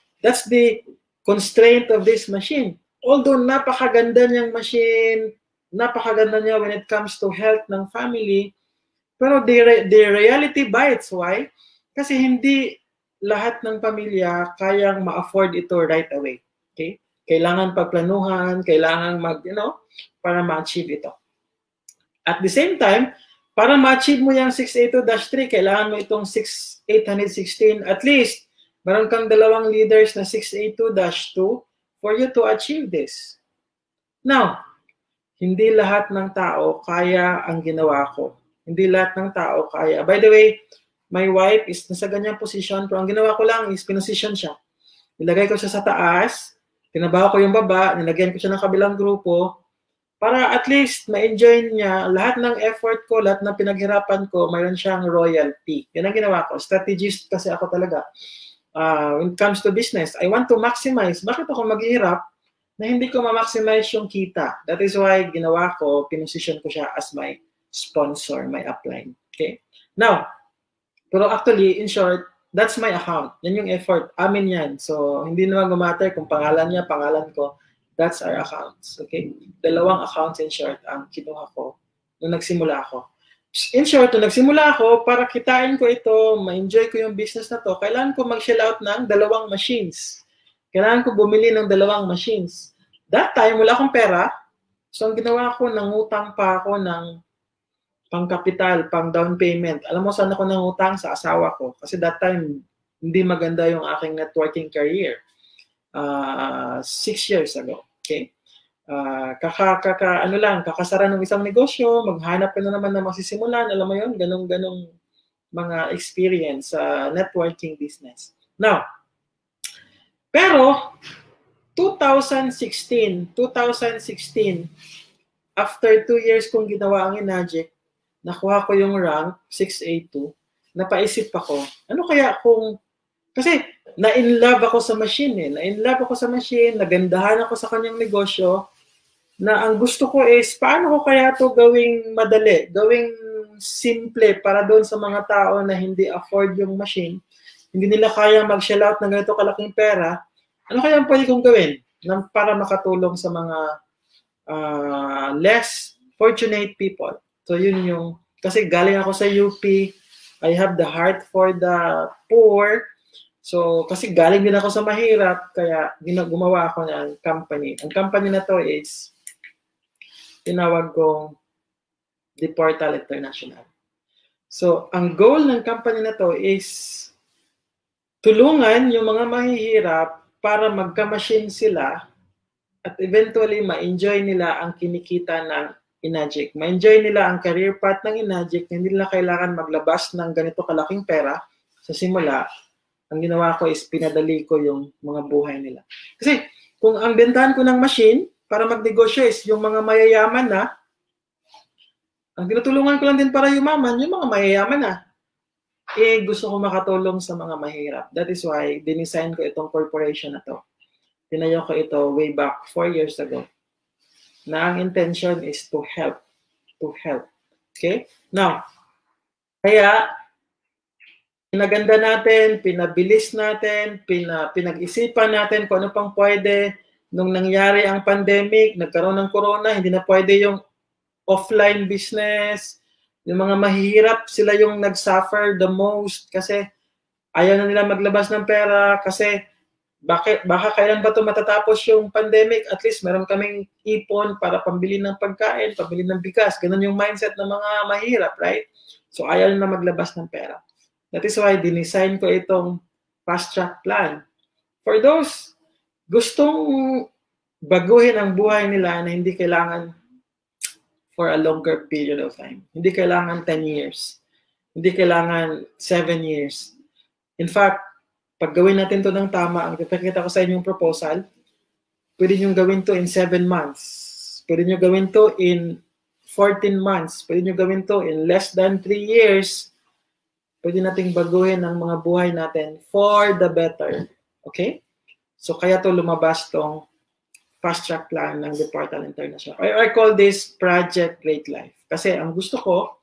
constraint of this machine. Although napakaganda niyang machine, napakaganda niya when it comes to health ng family, pero the reality bites. Why? Kasi hindi lahat ng pamilya kayang ma-afford ito right away. Okay? Kailangan pagplanuhan, kailangan para ma-achieve ito. At the same time, para ma-achieve mo yung 682-3, kailangan mo itong 6816. At least, meron kang dalawang leaders na 682-2 for you to achieve this. Now, hindi lahat ng tao kaya ang ginawa ko. Hindi lahat ng tao kaya. By the way, my wife is nasa ganyang position, pero ang ginawa ko lang is pinosisyon siya. Nilagay ko siya sa taas, tinabaho ko yung baba, nilagyan ko siya ng kabilang grupo, para at least ma-enjoy niya lahat ng effort ko, lahat ng pinaghirapan ko, mayroon siyang royalty. Yan ang ginawa ko. Strategist kasi ako talaga. When it comes to business, I want to maximize. Bakit ako maghihirap na hindi ko ma-maximize yung kita? That is why ginawa ko, pinosisyon ko siya as my sponsor, my upline. Okay? Now, pero actually, in short, that's my account. Yan yung effort. Amin yan. So, hindi naman gumatter kung pangalan niya, pangalan ko. That's our accounts. Okay? Dalawang accounts in short ang kinuha ko nung nagsimula ako. In short, nung nagsimula ako, para kitain ko ito, ma-enjoy ko yung business na to, kailangan ko mag-shell out ng dalawang machines. Kailangan ko bumili ng dalawang machines. That time, wala akong pera. So, ang ginawa ko, nangutang pa ako ng pang-kapital, pang-down payment. Alam mo saan ako nangutang? Sa asawa ko. Kasi that time, hindi maganda yung aking networking career. 6 years ago. Okay? Kakasara ng isang negosyo, maghanap ka na naman na masisimulan. Alam mo yun? Ganong mga experience sa networking business. Now, pero, 2016, after 2 years kong ginawa ang Enagic, nakuha ko yung rank, 682, napaisip ako, ano kaya kung, kasi na-in-love ako sa machine nagandahan ako sa kanyang negosyo, na ang gusto ko is, paano ko kaya to gawing madali, gawing simple para doon sa mga tao na hindi afford yung machine, hindi nila kaya mag-shell out ng ganito kalaking pera, ano kaya ang pwede kong gawin para makatulong sa mga less fortunate people. So yun yung, kasi galing ako sa UP, I have the heart for the poor. So kasi galing din ako sa mahirap, kaya gumawa ako ng company. Ang company na to is, tinawag kong The Portal International. So ang goal ng company na to is, tulungan yung mga mahihirap para magka-machine sila at eventually ma-enjoy nila ang kinikita ng Enagic. Ma-enjoy nila ang career path ng Enagic, hindi nila kailangan maglabas ng ganito kalaking pera sa simula. Ang ginawa ko is pinadali ko yung mga buhay nila. Kasi kung ang bentahan ko ng machine para magnegosyo is yung mga mayayaman na, ang tinutulungan ko lang din para yumaman, yung mga mayayaman na. Gusto ko makatulong sa mga mahirap. That is why dinisign ko itong corporation na to. Tinayo ko ito way back 4 years ago. Na ang intention is to help. To help. Okay? Now, kaya, pinaganda natin, pinabilis natin, pinag-isipan natin kung ano pang pwede. Nung nangyari ang pandemic, nagkaroon ng corona, hindi na pwede yung offline business. Yung mga mahihirap, sila yung nag-suffer the most kasi ayaw na nila maglabas ng pera kasi baka kailan ba ito matatapos yung pandemic? At least meron kaming ipon para pambili ng pagkain, pambili ng bigas. Ganun yung mindset ng mga mahirap, right? So ayaw na maglabas ng pera. That is why dinisign ko itong fast track plan. For those gustong baguhin ang buhay nila na hindi kailangan for a longer period of time. Hindi kailangan 10 years. Hindi kailangan 7 years. In fact, pag gawin natin to ng tama, ang ipapakita ko sa inyong proposal, pwede nyo gawin to in 7 months. Pwede nyo gawin to in 14 months. Pwede nyo gawin to in less than 3 years. Pwede nating baguhin ang mga buhay natin for the better. Okay? So, kaya to lumabas tong fast track plan ng The Portal International. I call this Project Great Life. Kasi ang gusto ko,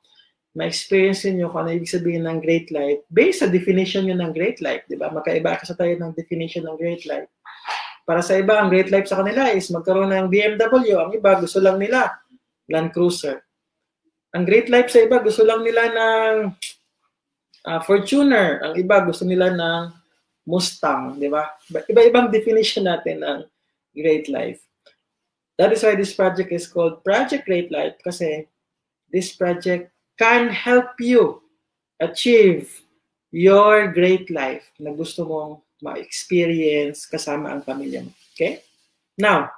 ma-experience niyo kung ano ibig sabihin ng great life based sa definition nyo ng great life. Diba? Magkaiba kasi tayo ng definition ng great life. Para sa iba, ang great life sa kanila is magkaroon ng BMW. Ang iba, gusto lang nila Land Cruiser. Ang great life sa iba, gusto lang nila ng Fortuner. Ang iba, gusto nila ng Mustang, di ba? Iba-ibang definition natin ng great life. That is why this project is called Project Great Life, kasi this project can help you achieve your great life na gusto mong ma-experience kasama ang pamilya mo. Okay? Now,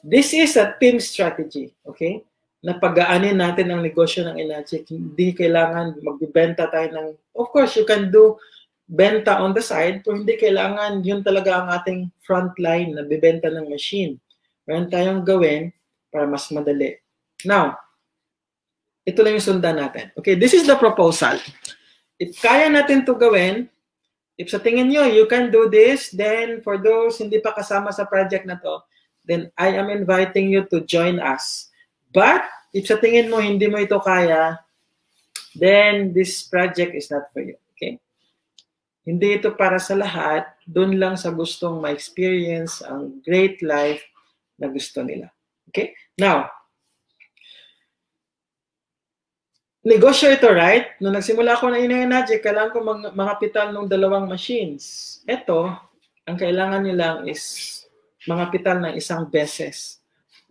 this is a team strategy. Okay? Napagaanin natin ang negosyo ng Enagic. Hindi kailangan magbibenta tayo ng, of course, you can do benta on the side, pero hindi kailangan yun talaga ang ating front line na bibenta ng machine. Meron tayong gawin para mas madali. Now, ito lang yung sundan natin. Okay, this is the proposal. If kaya natin to gawin, if sa tingin nyo, you can do this, then for those hindi pa kasama sa project na to, then I am inviting you to join us. But, if sa tingin mo, hindi mo ito kaya, then this project is not for you. Okay? Hindi ito para sa lahat, dun lang sa gustong ma-experience ang great life na gusto nila. Okay? Now, negosyo ito, right? Nung nagsimula ako na Enagic, kailangan ko mangapital ng 2 machines. Ito, ang kailangan nyo lang is mangapital ng 1 beses.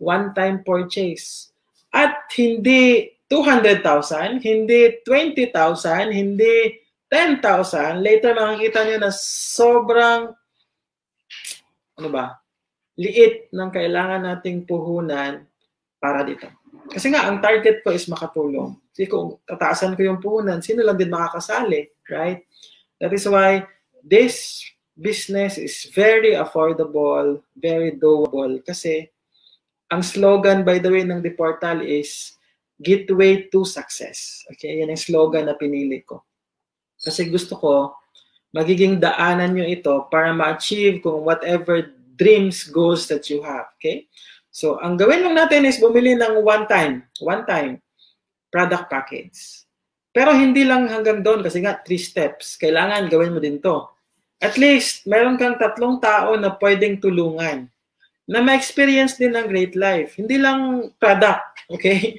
One-time purchase. At hindi 200,000, hindi 20,000, hindi 10,000. Later, makikita nyo na sobrang, liit ng kailangan nating puhunan para dito. Kasi nga, ang target ko is makatulong. Kasi kung tataasan ko yung puhunan, sino lang din makakasali, right? That is why this business is very affordable, very doable. Kasi ang slogan, by the way, ng Deportal is Gateway to Success. Okay, yan ang slogan na pinili ko. Kasi gusto ko, magiging daanan nyo ito para ma-achieve kung whatever dreams, goals that you have. Okay? So, ang gawin lang natin is bumili ng one-time product package. Pero hindi lang hanggang doon kasi nga 3 steps. Kailangan gawin mo din to. At least, meron kang 3 tao na pwedeng tulungan na ma-experience din ng great life. Hindi lang product, okay?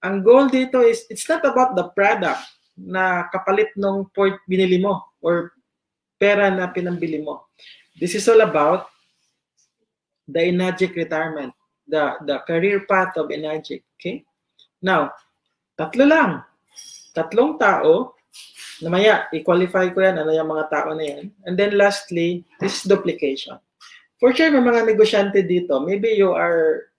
Ang goal dito is, it's not about the product na kapalit ng port binili mo or pera na pinambili mo. This is all about the Enagic retirement, the career path of Enagic, okay? Now, 3 lang. 3 tao, namaya, i-qualify ko yan, ano yung mga tao na yan. And then lastly, this is duplication. For sure, may mga negosyante dito. Maybe you are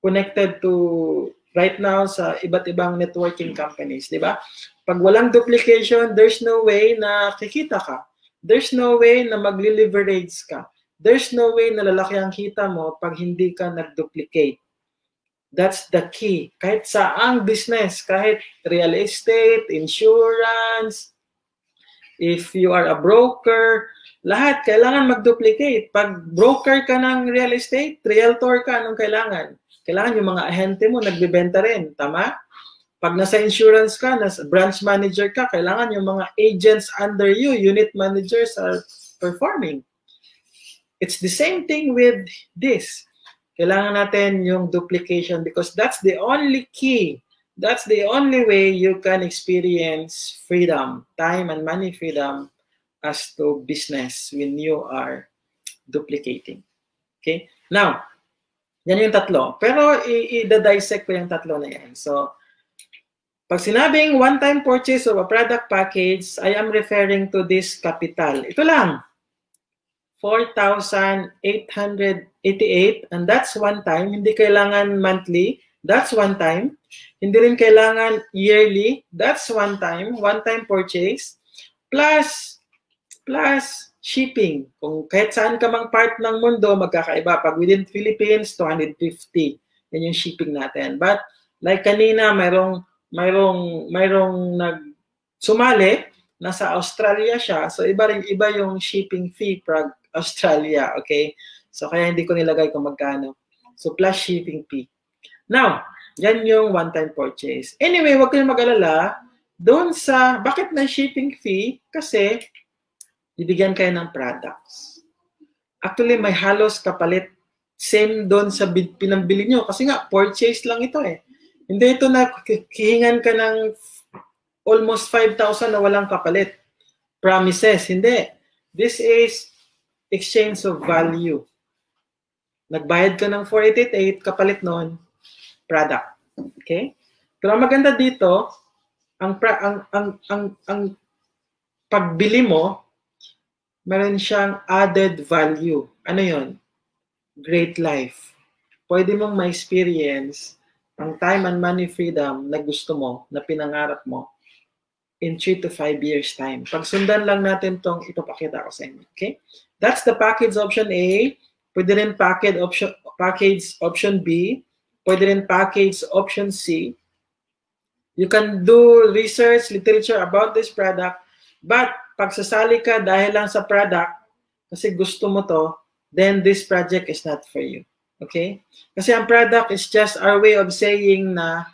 connected to right now sa iba't ibang networking companies, di ba? Pag walang duplication, there's no way na kikita ka. There's no way na magli-leverage ka. There's no way na lalaki ang kita mo pag hindi ka nag-duplicate. That's the key. Kahit saang business, kahit real estate, insurance, if you are a broker, lahat kailangan mag-duplicate. Pag broker ka ng real estate, realtor ka, anong kailangan? Kailangan yung mga ahente mo nagbebenta rin. Tama? Pag nasa insurance ka, nasa branch manager ka, kailangan yung mga agents under you, unit managers are performing. It's the same thing with this. Kailangan natin yung duplication because that's the only key. That's the only way you can experience freedom, time and money freedom as to business when you are duplicating. Okay? Now, yan yung 3. Pero i-dissect ko yung 3 na yan. So, pag sinabing one-time purchase of a product package, I am referring to this capital. Ito lang. 4,888 and that's one time. Hindi kailangan monthly. That's one time. Hindi rin kailangan yearly. That's one time. One-time purchase. Plus shipping. Kung kahit saan ka mang part ng mundo, magkakaiba. Pag within Philippines, 250. Yan yung shipping natin. But like kanina, mayroong sumali, nasa Australia siya. So iba yung shipping fee pag Australia, okay? So kaya hindi ko nilagay kung magkano. So plus shipping fee. Now, yan yung one-time purchase. Anyway, wag kayong mag-alala. Doon sa, bakit na shipping fee? Kasi, bibigyan kayo ng products. Actually, may halos kapalit. Same doon sa pinambili nyo. Kasi nga, purchase lang ito eh. Hindi ito na hihingan ka ng almost 5,000 na walang kapalit. promises. Hindi. This is exchange of value. Nagbayad ka ng 488, kapalit nun, product. Okay? Pero ang maganda dito, ang pagbili mo, meron siyang added value. Ano yon? Great life. Pwede mong ma-experience ang time and money freedom na gusto mo, na pinangarap mo, in 3 to 5 years time. Pag sundan lang natin tong ipapakita ko sa inyo. Okay? That's the package option A. Pwede rin package option B. Pwede rin package option C. You can do research, literature about this product. But pag sasali ka dahil lang sa product, kasi gusto mo to, then this project is not for you. Okay? Kasi ang product is just our way of saying na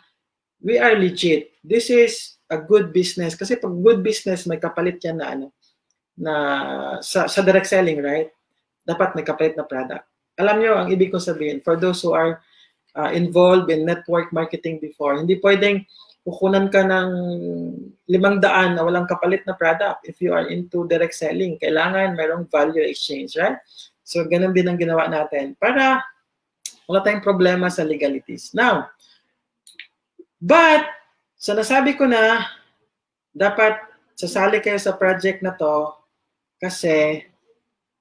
we are legit. This is a good business. Kasi pag good business, may kapalit yan na sa direct selling, right? Dapat may kapalit na product. Alam nyo, ang ibig kong sabihin, for those who are involved in network marketing before, hindi pwedeng kukunan ka ng 500 na walang kapalit na product if you are into direct selling. Kailangan merong value exchange, right? So, ganun din ang ginawa natin para wala tayong problema sa legalities. Now, but, so nasabi ko na, dapat sasali kayo sa project na to kasi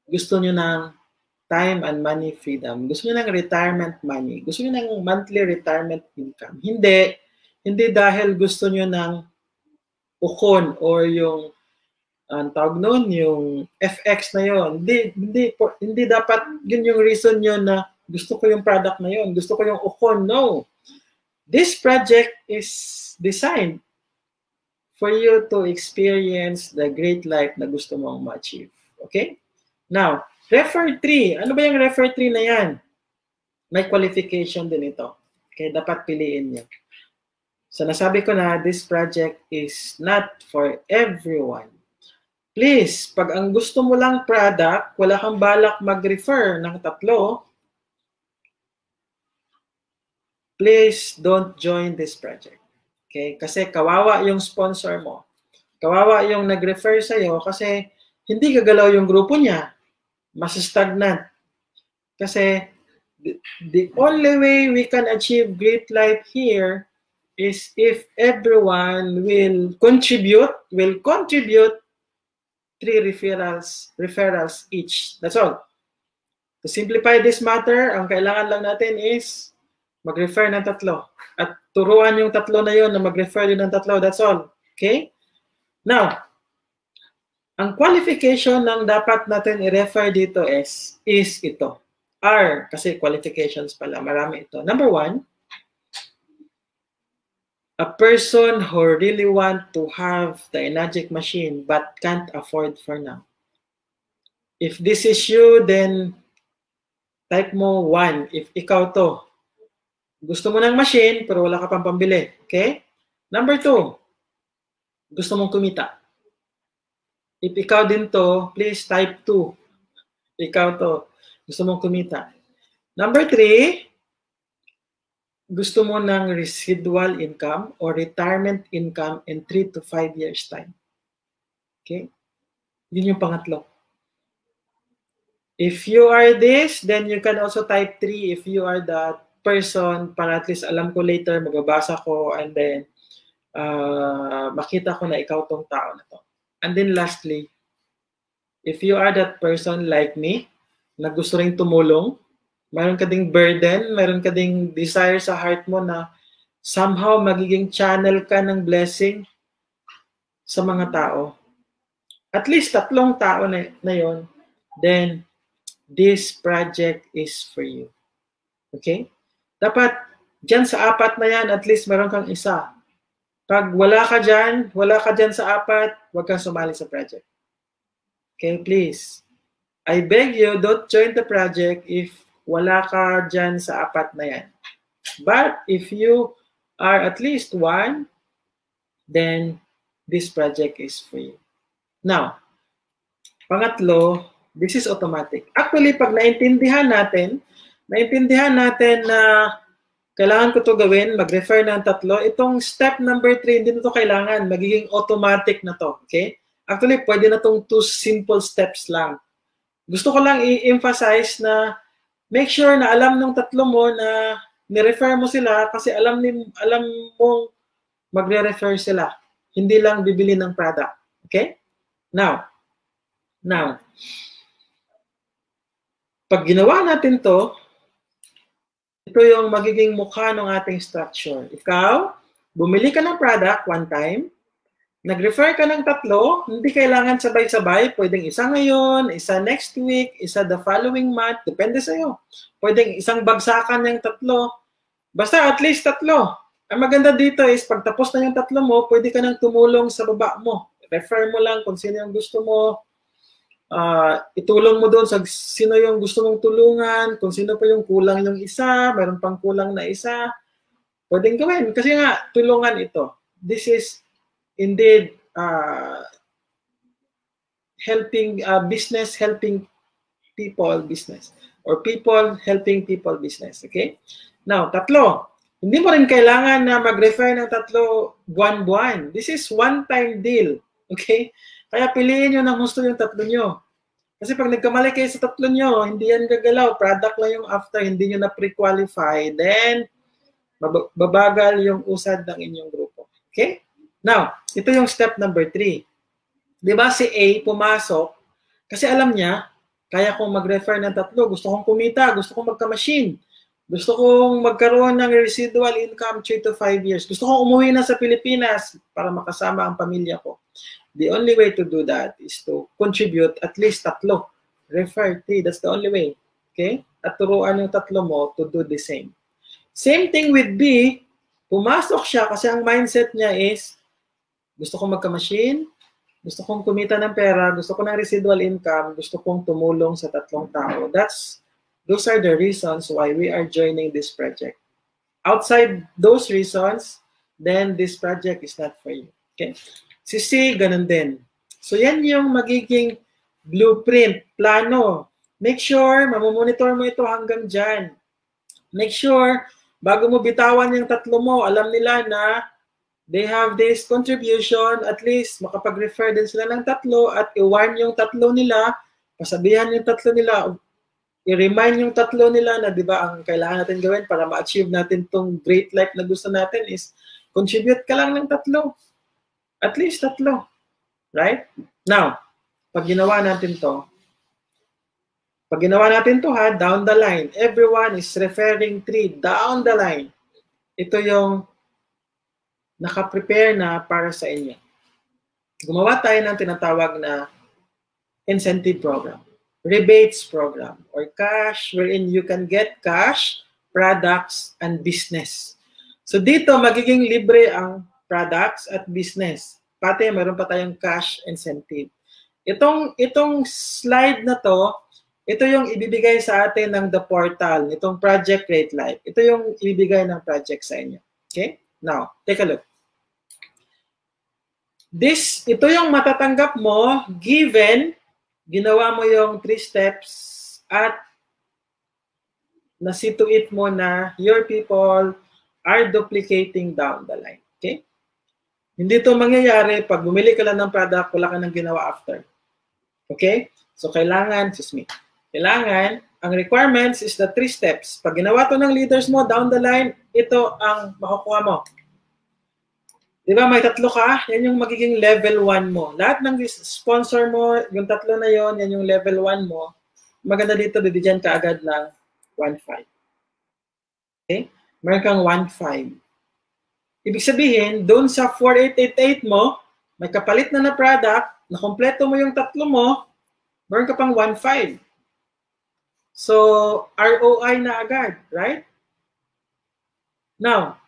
gusto nyo ng time and money freedom. Gusto nyo ng retirement money. Gusto nyo ng monthly retirement income. Hindi dahil gusto nyo ng ukon or yung ang tawag nun, yung FX na yon. Hindi dapat yun yung reason nyo na gusto ko yung product na yon. Gusto ko yung ukon. No. This project is designed for you to experience the great life na gusto mong ma-achieve. Okay? Now, refer 3. Ano ba yung refer 3 na yan? May qualification din ito. Okay? Dapat piliin nyo. So, nasabi ko na, this project is not for everyone. Please, pag ang gusto mo lang product, wala kang balak mag-refer ng 3, please don't join this project. Okay? Kasi kawawa yung sponsor mo. Kawawa yung nag-refer sa'yo kasi hindi gagalaw yung grupo niya. Mas stagnant. Kasi the only way we can achieve great life here is if everyone will contribute 3 referrals each. That's all. To simplify this matter, ang kailangan lang natin is mag-refer ng 3. At turuan yung 3 na yun na mag-refer din ng 3. That's all. Okay? Now, ang qualification ng dapat natin i-refer dito is ito. R, kasi qualifications pala. Marami ito. Number 1, a person who really want to have the Enagic machine but can't afford for now. If this is you, then type mo 1. If ikaw to, gusto mo ng machine pero wala ka pang pambili. Okay? Number 2, gusto mong kumita. If ikaw din to, please type 2. Ikaw to, gusto mong kumita. Number 3, gusto mo ng residual income or retirement income in 3 to 5 years time. Okay? Yun yung pangatlo. If you are this, then you can also type 3 if you are that person, para at least alam ko later, magbabasa ko, and then makita ko na ikaw tong tao na to. And then lastly, if you are that person like me, na gusto rin tumulong, mayroon ka ding burden, mayroon ka ding desire sa heart mo na somehow magiging channel ka ng blessing sa mga tao. At least 3 tao na yon, then this project is for you. Okay? Dapat dyan sa 4 na yan, at least mayroon kang isa. Pag wala ka dyan sa 4, huwag kang sumali sa project. Okay, please. I beg you, don't join the project if wala ka dyan sa 4 na yan. But if you are at least 1, then this project is for you. Now, pangatlo, this is automatic. Actually, pag naintindihan natin na kailangan ko to gawin, mag-refer ng 3, itong step number 3, hindi na to kailangan, magiging automatic na to. Okay? Actually, pwede na tong 2 simple steps lang. Gusto ko lang i-emphasize na make sure na alam ng tatlo mo na ni-refer mo sila kasi alam mong magre-refer sila. Hindi lang bibili ng product. Okay? Now, pag ginawa natin to, ito yung magiging mukha ng ating structure. Ikaw, bumili ka ng product one time, nag-refer ka ng tatlo, hindi kailangan sabay-sabay, pwedeng isa ngayon, isa next week, isa the following month, depende sa'yo. Pwedeng isang bagsakan ng tatlo, basta at least tatlo. Ang maganda dito is, pag tapos na yung tatlo mo, pwede ka nang tumulong sa baba mo. Refer mo lang kung sino yung gusto mo, itulong mo doon sa sino yung gusto mong tulungan, kung sino pa yung kulang yung isa, mayroon pang kulang na isa, pwedeng gawin. Kasi nga, tulungan ito. This is indeed helping business, helping people business, or people helping people business. Okay? Now, tatlo. Hindi mo rin kailangan na mag-refer ng tatlo buwan-buwan. This is one-time deal. Okay? Kaya piliin nyo ng gusto yung tatlo nyo. Kasi pag nagkamali kayo sa tatlo nyo, hindi yan gagalaw. Product lang yung after, hindi nyo na pre-qualify. Then, babagal yung usad ng inyong grupo. Okay? Now, ito yung step number 3. Diba si A pumasok, kasi alam niya, kaya kong mag-refer ng tatlo, gusto kong kumita, gusto kong magka-machine, gusto kong magkaroon ng residual income 3 to 5 years, gusto kong umuwi na sa Pilipinas para makasama ang pamilya ko. The only way to do that is to contribute at least tatlo. Refer 3, that's the only way. Okay? At turuan yung tatlo mo to do the same. Same thing with B, pumasok siya kasi ang mindset niya is, gusto kong magka-machine, gusto kong kumita ng pera, gusto ko ng residual income, gusto kong tumulong sa tatlong tao. Those are the reasons why we are joining this project. Outside those reasons, then this project is not for you. Okay? Si C, ganun din. So yan yung magiging blueprint, plano. Make sure, mamomonitor mo ito hanggang dyan. Make sure, bago mo bitawan yung tatlo mo, alam nila na they have this contribution, at least makapag-refer din sila ng tatlo at i-warn yung tatlo nila, pasabihan yung tatlo nila, i-remind yung tatlo nila na di ba ang kailangan natin gawin para ma-achieve natin tong great life na gusto natin is contribute ka lang ng tatlo. At least tatlo. Right? Now, pag ginawa natin to ha, down the line, everyone is referring 3 down the line. Ito yung naka-prepare na para sa inyo. Gumawa tayo ng tinatawag na incentive program, rebates program, or cash, wherein you can get cash, products, and business. So dito, magiging libre ang products at business. Pati, mayroon pa tayong cash incentive. Itong slide na to, ito yung ibibigay sa atin ng The Portal, itong Project Great Life. Ito yung ibibigay ng project sa inyo. Okay? Now, take a look. Ito yung matatanggap mo given ginawa mo yung 3 steps at nasituate mo na your people are duplicating down the line. Okay? Hindi ito mangyayari pag bumili ka lang ng product, wala ka nang ginawa after. Okay? So, kailangan, ang requirements is the 3 steps. Pag ginawa to ng leaders mo down the line, ito ang makukuha mo. Di ba, may tatlo ka, yan yung magiging level 1 mo. Lahat ng sponsor mo, yung tatlo na yon, yan yung level 1 mo. Maganda dito, bibigyan ka agad ng 1.5. Okay? Meron kang 1.5. Ibig sabihin, doon sa 4888 mo, may kapalit na product, nakompleto mo yung tatlo mo, meron ka pang 1.5. So, ROI na agad, right? Now,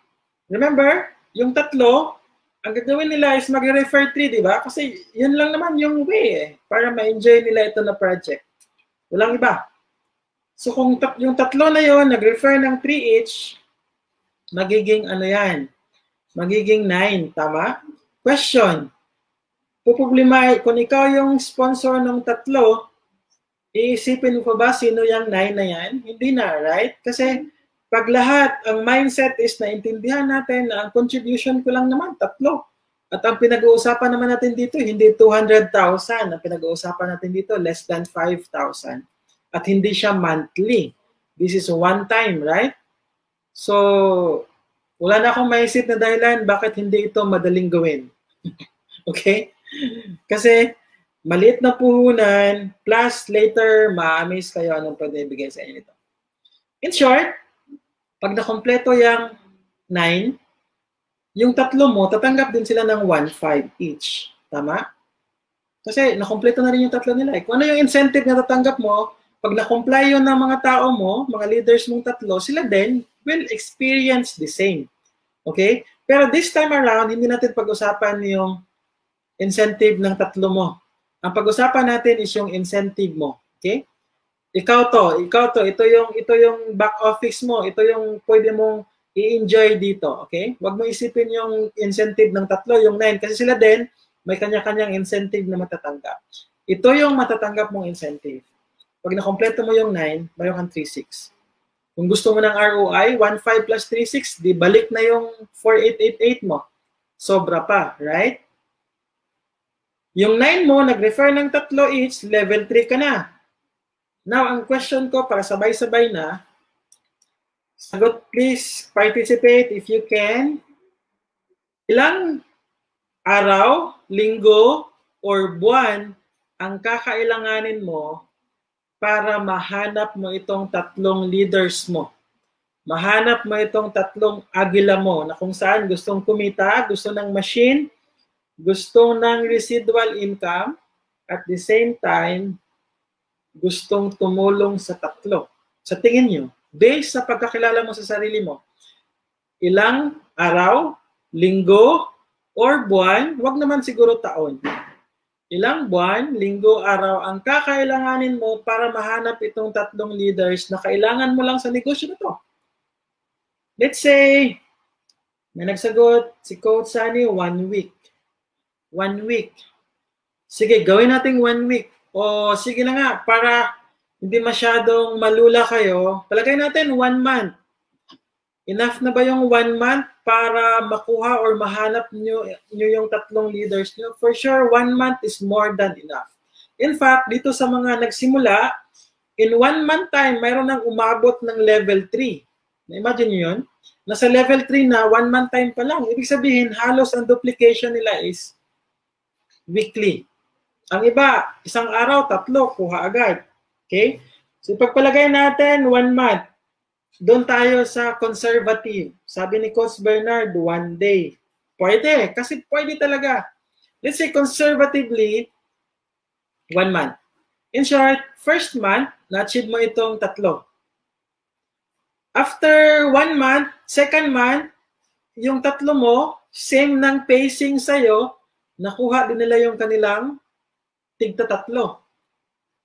remember, yung tatlo, ang gagawin nila is mag-refer 3, di ba? Kasi yun lang naman yung way para ma-enjoy nila ito na project. Walang iba. So, kung yung tatlo na yon nag-refer ng 3 each, magiging ano yan? Magiging 9, tama? Question. Puproblema, kung ikaw yung sponsor ng tatlo, iisipin mo pa ba sino yung 9 na yan? Hindi na, right? Kasi pag lahat, ang mindset is naintindihan natin na ang contribution ko lang naman, tatlo. At ang pinag-uusapan naman natin dito, hindi 200,000. Ang pinag-uusapan natin dito, less than 5,000. At hindi siya monthly. This is one time, right? So, wala na akong maisip na dahilan bakit hindi ito madaling gawin. Okay? Kasi, maliit na puhunan, plus later, ma-amaze kayo anong pwede ibigay sa inyo nito. In short, pag nakompleto yung 9, yung tatlo mo, tatanggap din sila ng 1.5 each. Tama? Kasi nakompleto na rin yung tatlo nila. Kung ano yung incentive na tatanggap mo, pag na-comply yun ng mga tao mo, mga leaders mong tatlo, sila din will experience the same. Okay? Pero this time around, hindi natin pag-usapan yung incentive ng tatlo mo. Ang pag-usapan natin is yung incentive mo. Okay? Ikaw to, ito yung back office mo, ito yung pwede mong i-enjoy dito, okay? Huwag mo isipin yung incentive ng tatlo, yung 9, kasi sila din, may kanya-kanyang incentive na matatanggap. Ito yung matatanggap mong incentive. Pag nakompleto mo yung 9, mayroon kang 3.6. Kung gusto mo ng ROI, 1.5 plus 3.6, di balik na yung 4.888 mo. Sobra pa, right? Yung 9 mo, nag-refer ng tatlo each, level 3 ka na. Now, ang question ko, para sabay-sabay na, sagot, please participate if you can. Ilang araw, linggo, or buwan ang kakailanganin mo para mahanap mo itong tatlong leaders mo? Mahanap mo itong tatlong agila mo na kung saan gustong kumita, gusto ng machine, gusto ng residual income, at the same time, gustong tumulong sa tatlo. Sa tingin nyo, based sa pagkakilala mo sa sarili mo, ilang araw, linggo, or buwan, wag naman siguro taon. Ilang buwan, linggo, araw ang kakailanganin mo para mahanap itong tatlong leaders na kailangan mo lang sa negosyo na to. Let's say, may nagsagot si Coach Sunny, 1 week. 1 week. Sige, gawin natin 1 week. O sige na nga, para hindi masyadong malula kayo, palagay natin 1 month. Enough na ba yung 1 month para makuha or mahanap nyo yung tatlong leaders nyo? For sure, 1 month is more than enough. In fact, dito sa mga nagsimula, in 1 month time, mayroon nang umabot ng level 3. Na-imagine nyo yun? Nasa level 3 na, 1 month time pa lang. Ibig sabihin, halos ang duplication nila is weekly. Ang iba, isang araw, 3, kuha agad. Okay? So, pagpalagay natin, 1 month. Doon tayo sa conservative. Sabi ni Coach Bernard, 1 day. Pwede, kasi pwede talaga. Let's say conservatively, 1 month. In short, first month, na-achieve mo itong 3. After 1 month, second month, yung 3 mo, same ng pacing sa'yo, nakuha din nila yung kanilang tigta 3.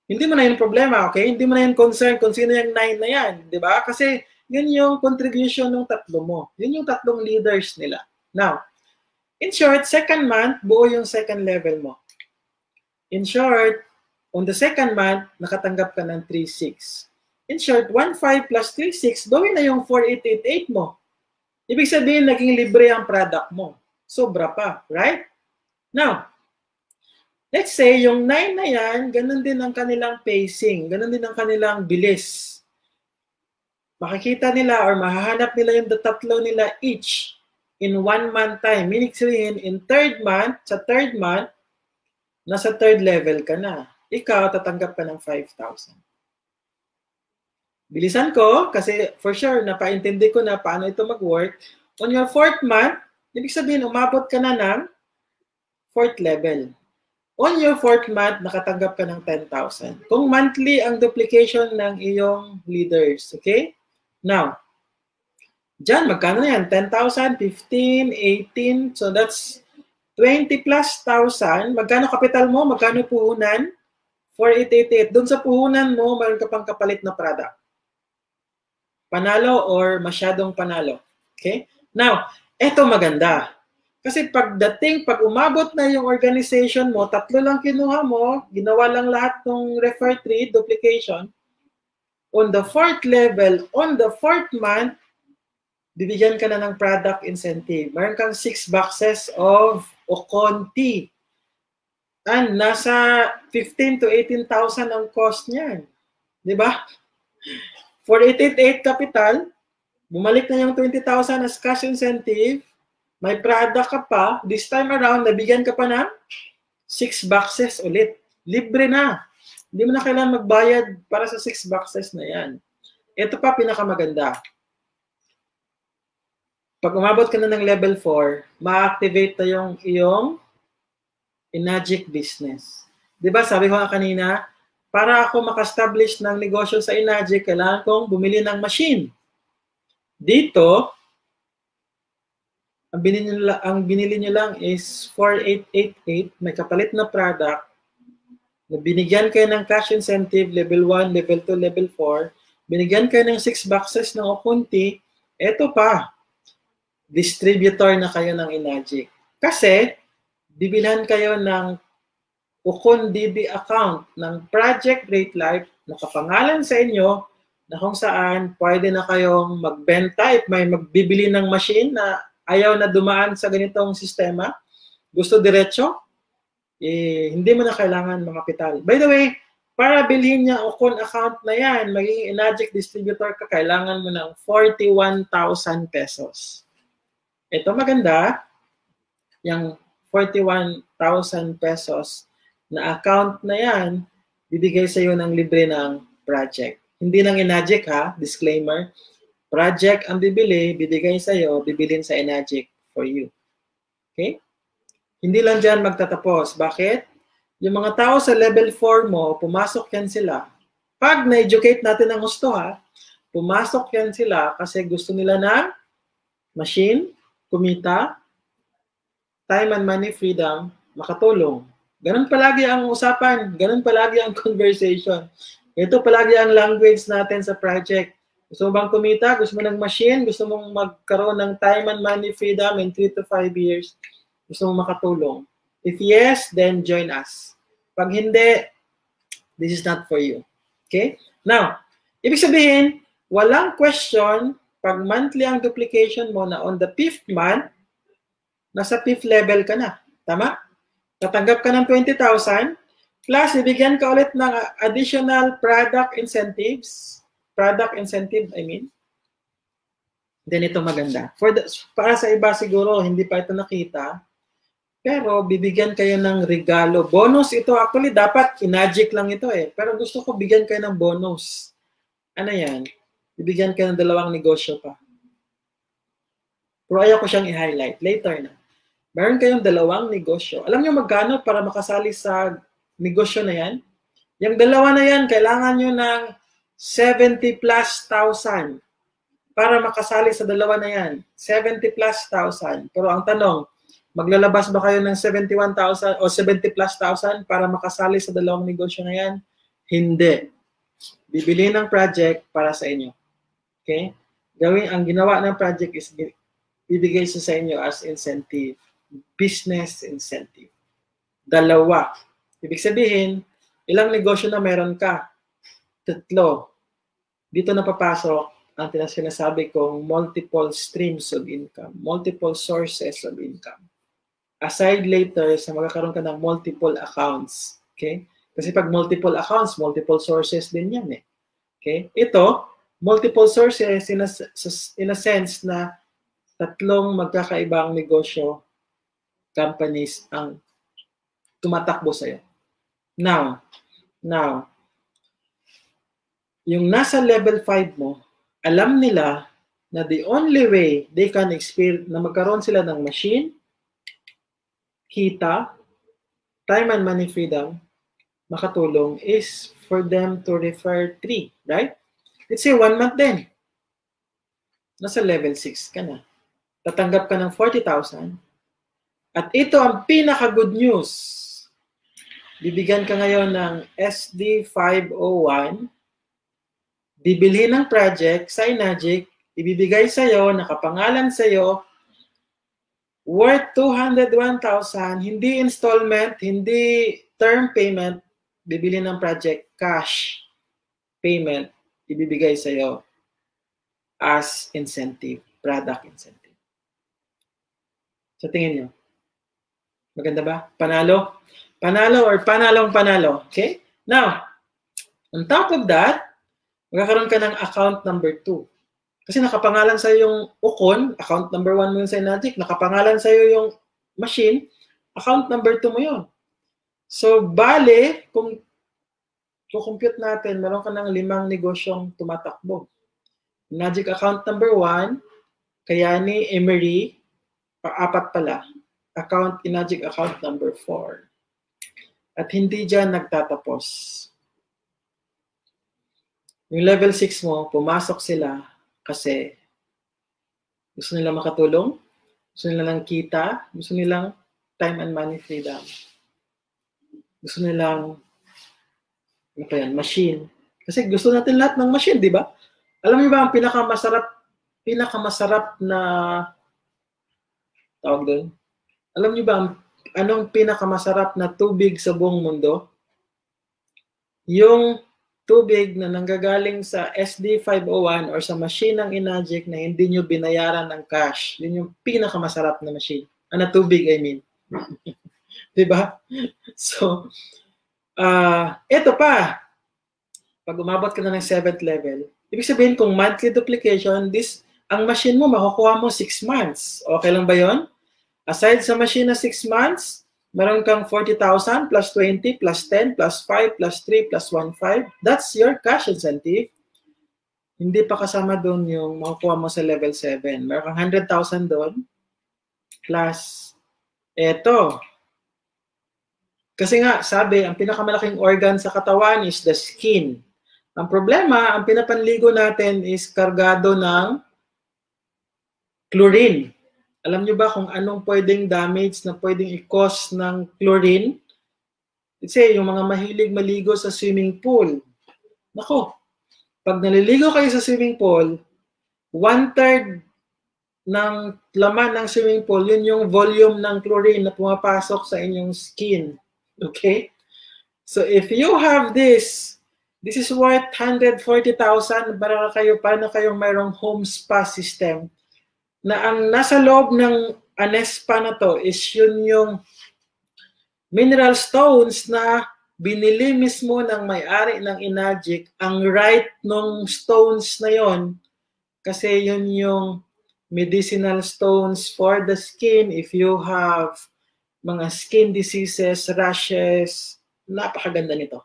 Hindi mo na yung problema, okay? Hindi mo na yung concern kung sino yung 9 na yan, di ba? Kasi yun yung contribution ng 3 mo. Yun yung 3 leaders nila. Now, in short, second month, buo yung second level mo. In short, on the second month, nakatanggap ka ng 3.6. In short, 1.5 plus 3.6, gawin na yung 4.888 mo. Ibig sabihin, naging libre ang product mo. Sobra pa, right? Now, let's say, yung 9 na yan, ganun din ang kanilang pacing, ganun din ang kanilang bilis. Makikita nila or mahahanap nila yung 3 nila each in 1 month time. Meaning sabihin, in 3rd month, sa 3rd month, nasa 3rd level ka na. Ikaw, tatanggap ka ng 5,000. Bilisan ko, kasi for sure, napaintindi ko na paano ito mag-work. On your 4th month, ibig sabihin, umabot ka na ng 4th level. On your 4th month, nakatanggap ka ng 10,000. Kung monthly ang duplication ng iyong leaders, okay? Now, dyan, magkano na yan? 10,000, 15, 18, so that's 20 plus 1,000. Magkano kapital mo? Magkano puhunan? 4,888. Doon sa puhunan mo, mayroon ka pang kapalit na product. Panalo or masyadong panalo. Okay? Now, eto maganda. Kasi pag umabot na yung organization mo, 3 lang kinuha mo, ginawa lang lahat ng refer 3, duplication, on the 4th level, on the 4th month, bibigyan ka na ng product incentive. Meron kang 6 boxes of o konti. And nasa 15 to 18,000 ang cost niyan. Di ba? For 888 capital, bumalik na yung 20,000 as cash incentive, may product ka pa, this time around, nabigyan ka pa ng 6 boxes ulit. Libre na. Hindi mo na kailangan magbayad para sa 6 boxes na yan. Ito pa pinakamaganda. Pag umabot ka na ng level 4, ma-activate na yung iyong Enagic business. Di ba sabi ko nga kanina, para ako maka-establish ng negosyo sa Enagic, kailangan kong bumili ng machine. Dito, ang binili nyo lang is 4888, may kapalit na product, na binigyan kayo ng cash incentive, level 1, level 2, level 4, binigyan kayo ng 6 boxes ng Okunti, eto pa, distributor na kayo ng Enagic. Kasi, bibilhan kayo ng Ukon DB account ng Project Great Life, nakapangalan sa inyo, na kung saan pwede na kayong magbenta if may magbibili ng machine na ayaw na dumaan sa ganitong sistema, gusto diretso, hindi mo na kailangan mga kapital. By the way, para bilhin niya Ukon account na yan, maging Enagic distributor ka, kailangan mo ng 41,000 pesos. Ito maganda, yung 41,000 pesos na account na yan, bibigay sa iyo ng libre ng project. Hindi ng Enagic ha, disclaimer. Project ang bibili, bibigay sa iyo, bibilin sa Enagic for you. Okay? Hindi lang dyan magtatapos. Bakit? Yung mga tao sa level 4 mo, pumasok yan sila. Pag na-educate natin ang gusto ha, pumasok yan sila kasi gusto nila ng machine, kumita, time and money freedom, makatulong. Ganun palagi ang usapan. Ganun palagi ang conversation. Ito palagi ang language natin sa project. Gusto mo bang kumita? Gusto mo ng machine? Gusto mong magkaroon ng time and money freedom in 3 to 5 years? Gusto mong makatulong? If yes, then join us. Pag hindi, this is not for you. Okay? Now, ibig sabihin, walang question pag monthly ang duplication mo na on the 5th month, nasa 5th level ka na. Tama? Tatanggap ka ng 20,000 plus ibigyan ka ulit ng additional product incentives. Product incentive, I mean. Then ito maganda. Para sa iba siguro, hindi pa ito nakita. Pero bibigyan kayo ng regalo. Bonus ito. Actually, dapat Enagic lang ito eh. Pero gusto ko bigyan kayo ng bonus. Ano yan? Bibigyan kayo ng 2 negosyo pa. Pero ayaw ko siyang i-highlight. Later na. Meron kayong 2 negosyo. Alam niyo magkano para makasali sa negosyo na yan? Yung 2 na yan, kailangan nyo ng 70 plus thousand para makasali sa 2 na yan. 70 plus thousand. Pero ang tanong, maglalabas ba kayo ng 71,000 o 70 plus thousand para makasali sa 2 negosyo na yan? Hindi. Bibili ng project para sa inyo. Okay? Ang ginawa ng project is bibigay sa inyo as incentive. Business incentive. 2. Ibig sabihin, ilang negosyo na meron ka? 3. Dito na papasok ang sinasabi kong multiple streams of income, multiple sources of income. Aside later, sa magkakaroon ka ng multiple accounts. Okay? Kasi pag multiple accounts, multiple sources din yan eh. Okay? Ito, multiple sources in a sense na 3 magkakaibang negosyo, companies ang tumatakbo sa'yo. Now, yung nasa level 5 mo, alam nila na the only way they can experience na magkaroon sila ng machine, kita, time and money freedom, makatulong is for them to refer 3, right? Let's say 1 month din. Nasa level 6 ka na. Tatanggap ka ng 40,000. At ito ang pinaka-good news. Bibigyan ka ngayon ng SD 501. Bibilhin ng project sa Enagic. Ibibigay sa'yo, nakapangalan sa'yo, worth 201,000. Hindi installment, hindi term payment. Bibilhin ng project, cash payment. Ibibigay sa'yo as incentive, product incentive. So tingin nyo. Maganda ba? Panalo? Panalo or panalong-panalo. Okay? Now, on top of that, magkakaroon ka ng account number 2. Kasi nakapangalan sa'yo yung Ukon, account number 1 mo yun sa Enagic, nakapangalan sa'yo yung machine, account number 2 mo yun. So, bale, kung compute natin, meron ka ng 5 negosyong tumatakbo. Enagic account number 1, Kayani, Emery, 4 pala. Enagic account number 4. At hindi dyan nagtatapos. Yung level 6 mo, pumasok sila kasi gusto nila makatulong, gusto nila ng kita, gusto nilang time and money freedom. Gusto nilang ano pa yan, machine. Kasi gusto natin lahat ng machine, di ba? Alam niyo ba ang pinakamasarap na tawag doon? Alam niyo ba anong pinakamasarap na tubig sa buong mundo? Yung tubig na nanggagaling sa SD501 or sa machine ng Enagic na hindi nyo binayaran ng cash. Yun yung pinakamasarap na machine. Tubig, I mean. Diba? So, ito pa. Pag umabot ka na ng 7th level, ibig sabihin kung monthly duplication, ang machine mo, makukuha mo 6 months. Okay lang ba yon? Aside sa machine na 6 months, meron kang 40,000 plus 20 plus 10 plus 5 plus 3 plus 1.5. That's your cash incentive. Hindi pa kasama doon yung makukuha mo sa level 7. Meron kang 100,000 doon plus eto. Kasi nga, sabi, ang pinakamalaking organ sa katawan is the skin. Ang problema, ang pinapanligo natin is kargado ng chlorine. Alam nyo ba kung anong pwedeng damage na pwedeng i-cause ng chlorine? Kasi yung mga mahilig maligo sa swimming pool. Nako, pag naliligo kayo sa swimming pool, 1/3 ng laman ng swimming pool, yun yung volume ng chlorine na pumapasok sa inyong skin. Okay? So if you have this is worth 140,000 para na kayong mayroong home spa system. Na ang nasa loob ng Anespa na to is yun yung mineral stones na binili mismo ng may-ari ng Enagic, ang right ng stones na yon kasi yun yung medicinal stones for the skin if you have mga skin diseases, rashes, napakaganda nito.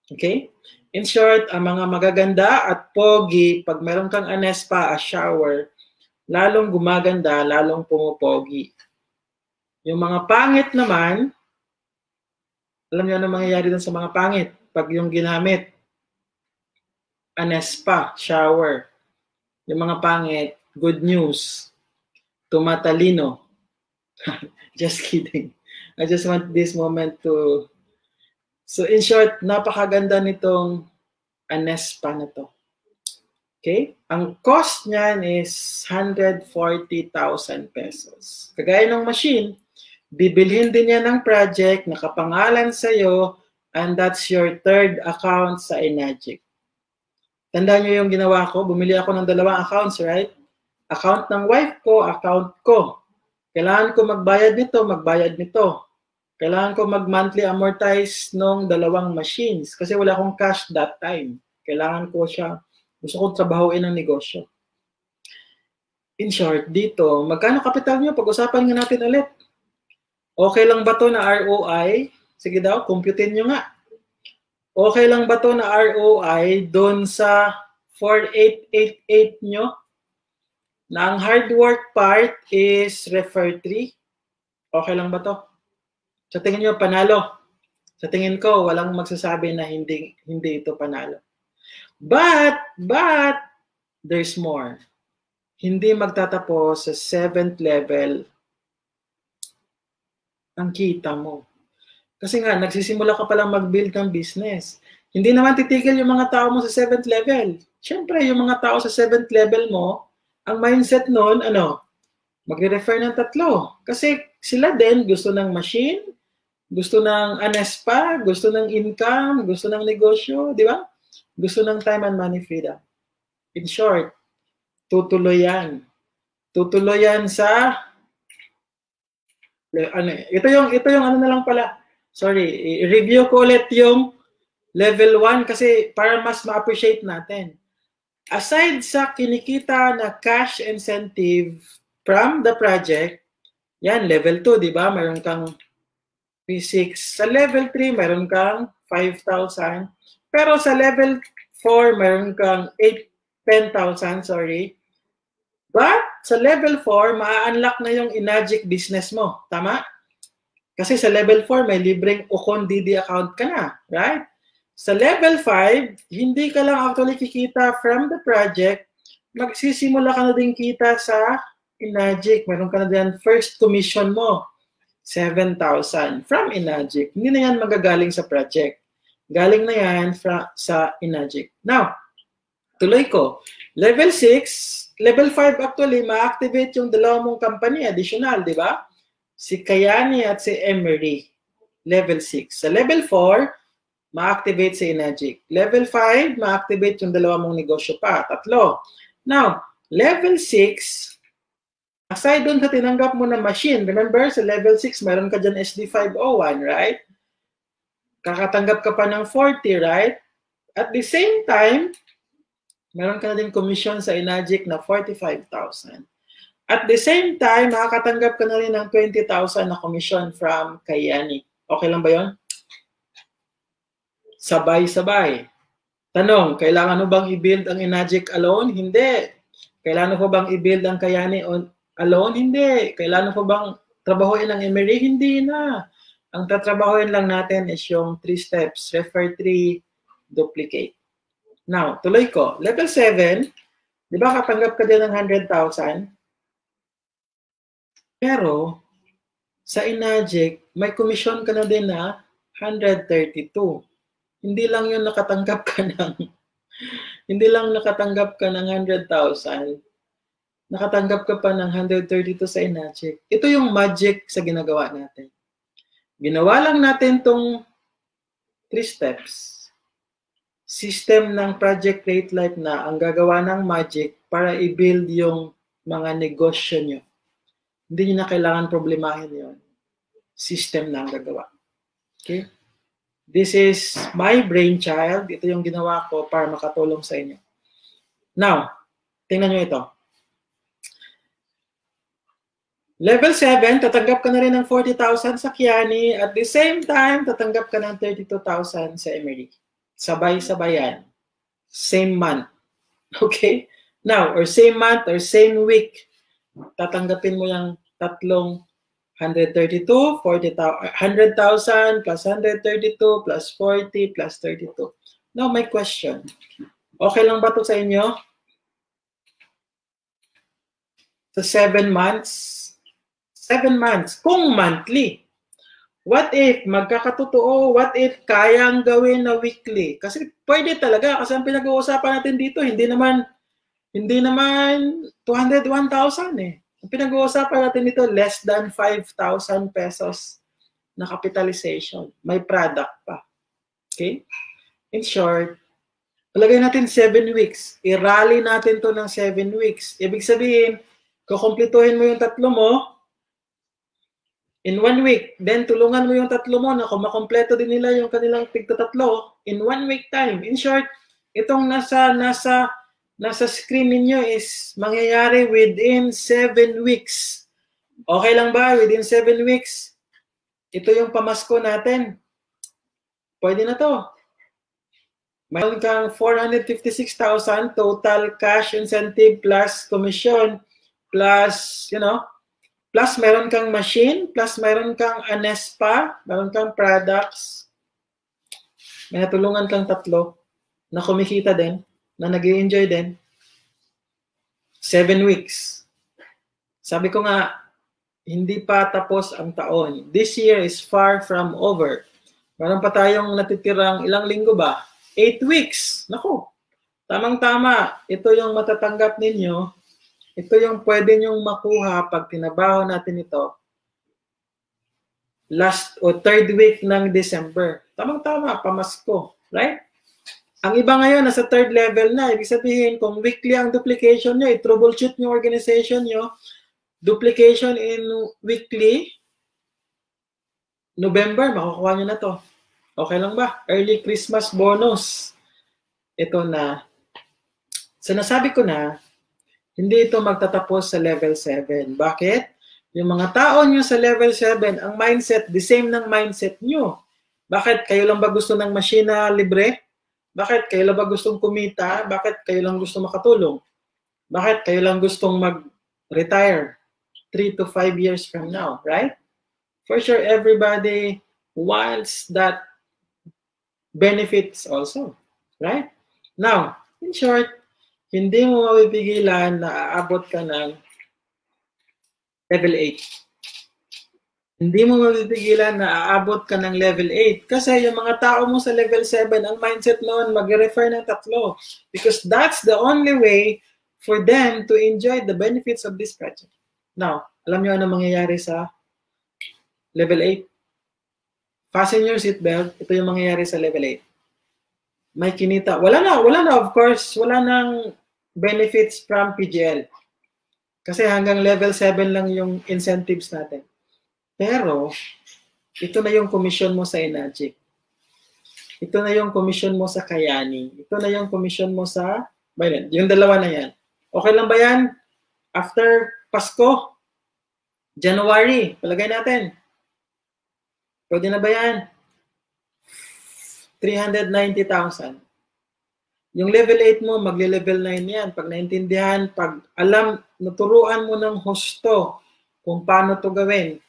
Okay? In short, ang mga magaganda at pogi, pag meron kang Anespa, a shower, lalong gumaganda, lalong pumupogi. Yung mga pangit naman, alam niyo ano mangyayari dun sa mga pangit? Pag yung ginamit, Anespa, shower. Yung mga pangit, good news, tumatalino. Just kidding. I just want this moment to... So in short, napakaganda nitong Anespa na to. Okay? Ang cost niyan is 140,000 pesos. Kagaya ng machine, bibilhin din yan ng project, nakapangalan sa'yo, and that's your 3rd account sa Enagic. Tandaan nyo yung ginawa ko, bumili ako ng 2 accounts, right? Account ng wife ko, account ko. Kailangan ko magbayad nito. Kailangan ko mag-monthly amortize nung 2 machines kasi wala akong cash that time. Kailangan ko siya. Gusto kong trabahuin ng negosyo. In short, dito, magkano kapital nyo? Pag-usapan nga natin ulit. Okay lang ba to na ROI? Sige daw, computein nyo nga. Okay lang ba to na ROI doon sa 4888 nyo? Na ang hard work part is refer 3? Okay lang ba to? Sa tingin nyo, panalo. Sa tingin ko, walang magsasabi na hindi ito panalo. But, there's more. Hindi magtatapos sa 7th level ang kita mo. Kasi nga, nagsisimula ka palang mag-build ng business. Hindi naman titigil yung mga tao mo sa 7th level. Siyempre, yung mga tao sa 7th level mo, ang mindset nun, magre-refer ng 3. Kasi sila din gusto ng machine, gusto ng Anespa, gusto ng income, gusto ng negosyo, di ba? Gusto ng time and money freedom. In short, tutuloy yan. Tutuloy yan sa Ito yung ano na lang pala. Sorry, i-review ko ulit yung level 1 kasi para mas ma-appreciate natin. Aside sa kinikita na cash incentive from the project, yan, level 2, di ba? Mayroon kang P6. Sa level 3, mayroon kang 5,000. Pero sa level 4, mayroon kang 10,000, sorry. But sa level 4, ma-unlock na yung Enagic business mo. Tama? Kasi sa level 4, may libreng Ocon DD account ka na. Right? Sa level 5, hindi ka lang actually kikita from the project. Magsisimula ka na din kita sa Enagic. Meron ka na din first commission mo. 7,000 from Enagic. Hindi na yan magagaling sa project. Galing na yan sa Enagic. Now, tuloy ko. Level 6, level 5 actually, ma-activate yung dalawa mong company, additional, di ba? Si Kayani at si Emery. Level 6. Sa level 4, ma-activate si Enagic. Level 5, ma-activate yung dalawa mong negosyo pa. 3. Now, level 6, aside dun sa tinanggap mo na machine, remember, sa level 6, meron ka dyan SD501, right? Kakatanggap ka pa ng 40, right? At the same time, meron ka na din commission sa Enagic na 45,000. At the same time, makakatanggap ka na rin ng 20,000 na commission from Kayani. Okay lang ba yon? Sabay-sabay. Tanong, kailangan mo bang i-build ang Enagic alone? Hindi. Kailangan mo bang i-build ang Kayani alone? Hindi. Kailangan mo bang trabahuin ang Emery? Hindi na. Ang tatrabahuin lang natin is yung 3 steps. Refer 3, duplicate. Now, tuloy ko. Level 7, di ba katanggap ka din ng 100,000? Pero, sa Enagic, may commission ka na din na 132. Hindi lang yun nakatanggap ka ng hindi lang nakatanggap ka ng 100,000. Nakatanggap ka pa ng 132 sa Enagic. Ito yung magic sa ginagawa natin. Ginawa lang natin tong 3 steps. System ng Project Create Life na ang gagawa ng magic para i-build yung mga negosyo nyo. Hindi nyo na kailangan problemahin yon. System na ang gagawa. Okay? This is my brainchild. Ito yung ginawa ko para makatulong sa inyo. Now, tingnan nyo ito. Level 7, tatanggap ka na rin ng 40,000 sa Kiani. At the same time, tatanggap ka ng 32,000 sa Emery. Sabay-sabay yan. Same month. Okay? Now, or same month or same week, tatanggapin mo yung tatlong 132, 100,000 plus 132 plus 40 plus 32. Now, my question. Okay lang ba ito sa inyo? Sa 7 months? 7 months. Kung monthly. What if magkakatotoo? What if kayang gawin na weekly? Kasi pwede talaga. Kasi ang pinag-uusapan natin dito, hindi naman 201,000 eh. Ang pinag-uusapan natin dito, less than 5,000 pesos na capitalization. May product pa. Okay? In short, palagay natin 7 weeks. I-rally natin to ng 7 weeks. Ibig sabihin, kukumplituhin mo yung tatlo mo, in 1 week, then tulungan mo yung tatlo mo na kung makompleto din nila yung kanilang tigtatatlo in 1 week time. In short, itong nasa screen ninyo is mangyayari within 7 weeks. Okay lang ba? Within 7 weeks, ito yung pamasko natin. Pwede na to. Mayroon kang 456,000 total cash incentive plus commission plus, plus meron kang machine, plus meron kang Anespa, meron kang products. May natulungan kang tatlo na kumikita din, na nag-i-enjoy din. 7 weeks. Sabi ko nga, hindi pa tapos ang taon. This year is far from over. Meron pa tayong natitirang ilang linggo ba? 8 weeks. Naku, tamang-tama. Ito yung matatanggap ninyo. Ito yung pwede nyong makuha pag tinabaho natin ito last o 3rd week ng December. Tamang-tama, pamasko. Right? Ang iba ngayon, nasa 3rd level na. Ibig sabihin, kung weekly ang duplication nyo, i-troubleshoot nyo organization nyo, duplication in weekly, November, makukuha nyo na to. Okay lang ba? Early Christmas bonus. Ito na. So nasabi ko na, hindi ito magtatapos sa level 7. Bakit? Yung mga tao nyo sa level 7, ang mindset, the same ng mindset nyo. Bakit? Kayo lang ba gusto ng masina libre? Bakit? Kayo lang ba gustong kumita? Bakit? Kayo lang gusto makatulong? Bakit? Kayo lang gustong mag-retire 3 to 5 years from now, right? For sure, everybody wants that benefits also, right? Now, in short, hindi mo mapipigilan na aabot ka ng level 8. Hindi mo mapipigilan na aabot ka ng level 8 kasi yung mga tao mo sa level 7, ang mindset noon mag-refer ng 3 because that's the only way for them to enjoy the benefits of this project. Now, alam nyo ano mangyayari sa level 8? Fasten your seatbelt. Ito yung mangyayari sa level 8. May kinita. Wala na, of course. Wala nang benefits from PGL. Kasi hanggang level 7 lang yung incentives natin. Pero, ito na yung commission mo sa Enagic. Ito na yung commission mo sa Kayani. Ito na yung commission mo sa Baylan. Yung dalawa na yan. Okay lang ba yan? After Pasko, January, palagay natin. Pwede na ba yan? 390,000. Yung level 8 mo, magle-level 9 yan. Pag naintindihan, pag alam, naturuan mo ng husto kung paano to gawin,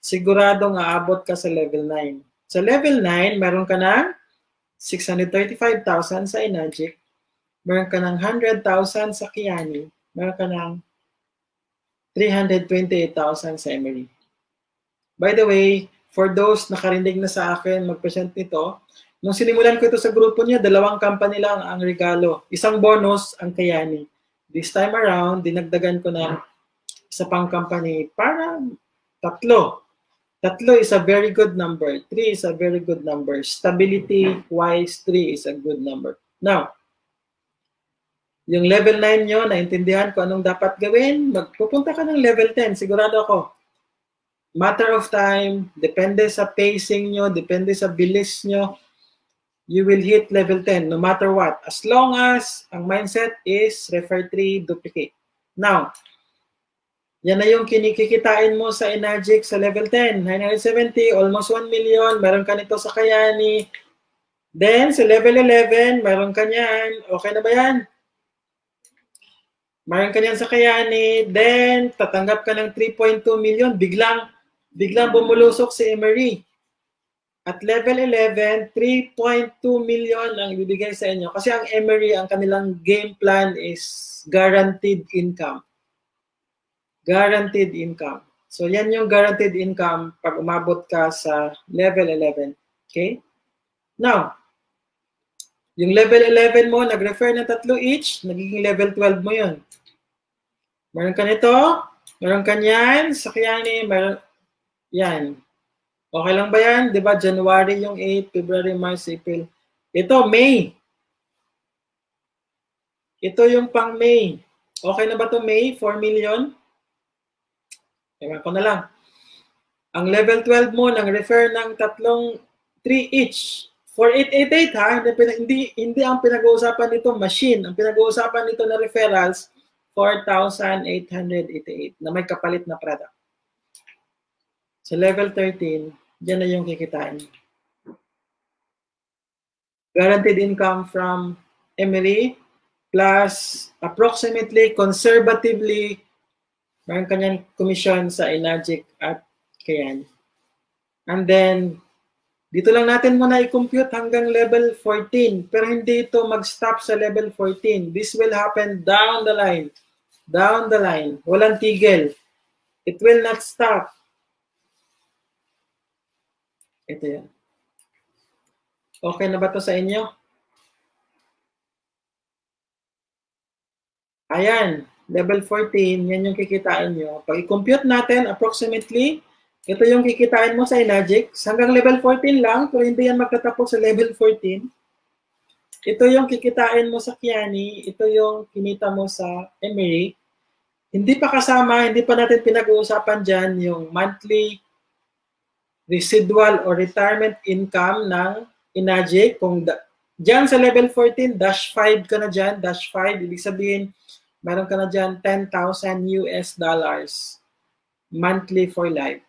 siguradong aabot ka sa level 9. Sa level 9, meron ka ng 635,000 sa Enagic, meron ka ng 100,000 sa Kiani, meron ka ng 328,000 sa Emery. By the way, for those nakarinig na sa akin mag-present nito, nung sinimulan ko ito sa grupo niya, 2 company lang ang regalo. Isang bonus ang Kayani. This time around, dinagdagan ko na isa pang company para 3. 3 is a very good number. 3 is a very good number. Stability-wise, 3 is a good number. Now, yung level 9 nyo, naintindihan ko anong dapat gawin, magpupunta ka ng level 10. Sigurado ako. Matter of time, depende sa pacing nyo, depende sa bilis nyo, you will hit level 10 no matter what. As long as ang mindset is refer 3, duplicate. Now, yan na yung kinikikitain mo sa Enagic sa level 10. 970, almost 1 million. Meron ka nito sa Kayani. Then, sa level 11, meron ka niyan. Okay na ba yan? Meron ka niyan sa Kayani. Then, tatanggap ka ng 3.2 million. Biglang bumulusok si Emery. At level 11, 3.2 million ang ibibigay sa inyo. Kasi ang Emery, ang kanilang game plan is guaranteed income. Guaranteed income. So, yan yung guaranteed income pag umabot ka sa level 11. Okay? Now, yung level 11 mo, nag-refer ng 3 each, nagiging level 12 mo yun. Meron ka nito, meron ka niyan, sa Kayani, meron, yan. Okay lang ba yan? Diba, January yung 8, February, March, April. Ito, May. Ito yung pang May. Okay na ba ito, May? 4 million? Ewan ko na lang. Ang level 12 mo, nang refer ng 3 each. 4888 ha, hindi ang pinag-uusapan nito machine. Ang pinag-uusapan nito na referrals, 4,888 na may kapalit na product. Sa level 13, dyan na yung kikitain. Guaranteed income from Emery plus approximately, conservatively, meron kanyang commission sa Enagic at Kayani. And then, dito lang natin muna i-compute hanggang level 14. Pero hindi ito mag-stop sa level 14. This will happen down the line. Down the line. Walang tigil. It will not stop. Ito yan. Okay na ba ito sa inyo? Ayan. Level 14. Yan yung kikitain nyo. Pag i-compute natin, approximately, ito yung kikitain mo sa Enagic. Hanggang level 14 lang, pero hindi yan magtatapos sa level 14. Ito yung kikitain mo sa Kiani. Ito yung kinita mo sa Emery. Hindi pa kasama, hindi pa natin pinag-uusapan dyan yung monthly residual or retirement income ng Enagic. Kung dyan sa level 14, dash 5 ka na dyan, dash 5, ibig sabihin, meron ka na dyan $10,000 monthly for life.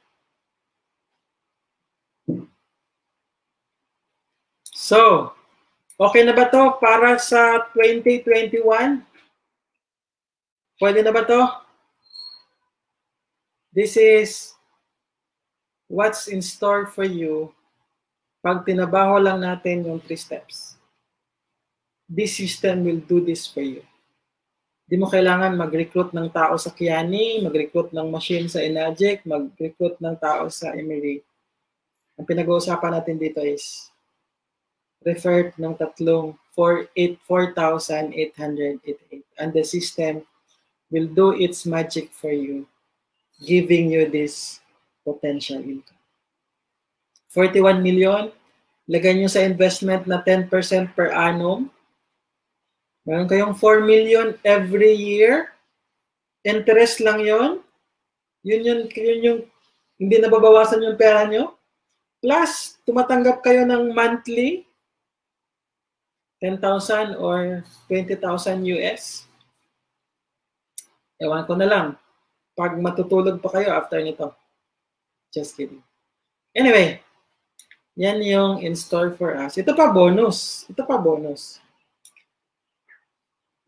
So, okay na ba to para sa 2021? Pwede na ba to? This is what's in store for you pag tinabaho lang natin yung 3 steps. This system will do this for you. Di mo kailangan mag-recruit ng tao sa Kiani, mag-recruit ng machine sa Enagic, mag-recruit ng tao sa Emery. Ang pinag-uusapan natin dito is refer ng tatlong 4,888. And the system will do its magic for you, giving you this potential income. 41 million, lagay nyo sa investment na 10% per annum. Meron kayong 4 million every year. Interest lang yon. Yun yung hindi nababawasan yung pera nyo. Plus, tumatanggap kayo ng monthly 10,000 or 20,000 US. Ewan ko na lang. Pag matutulog pa kayo after nito. Just kidding. Anyway, yan yung in store for us. Ito pa bonus. Ito pa bonus.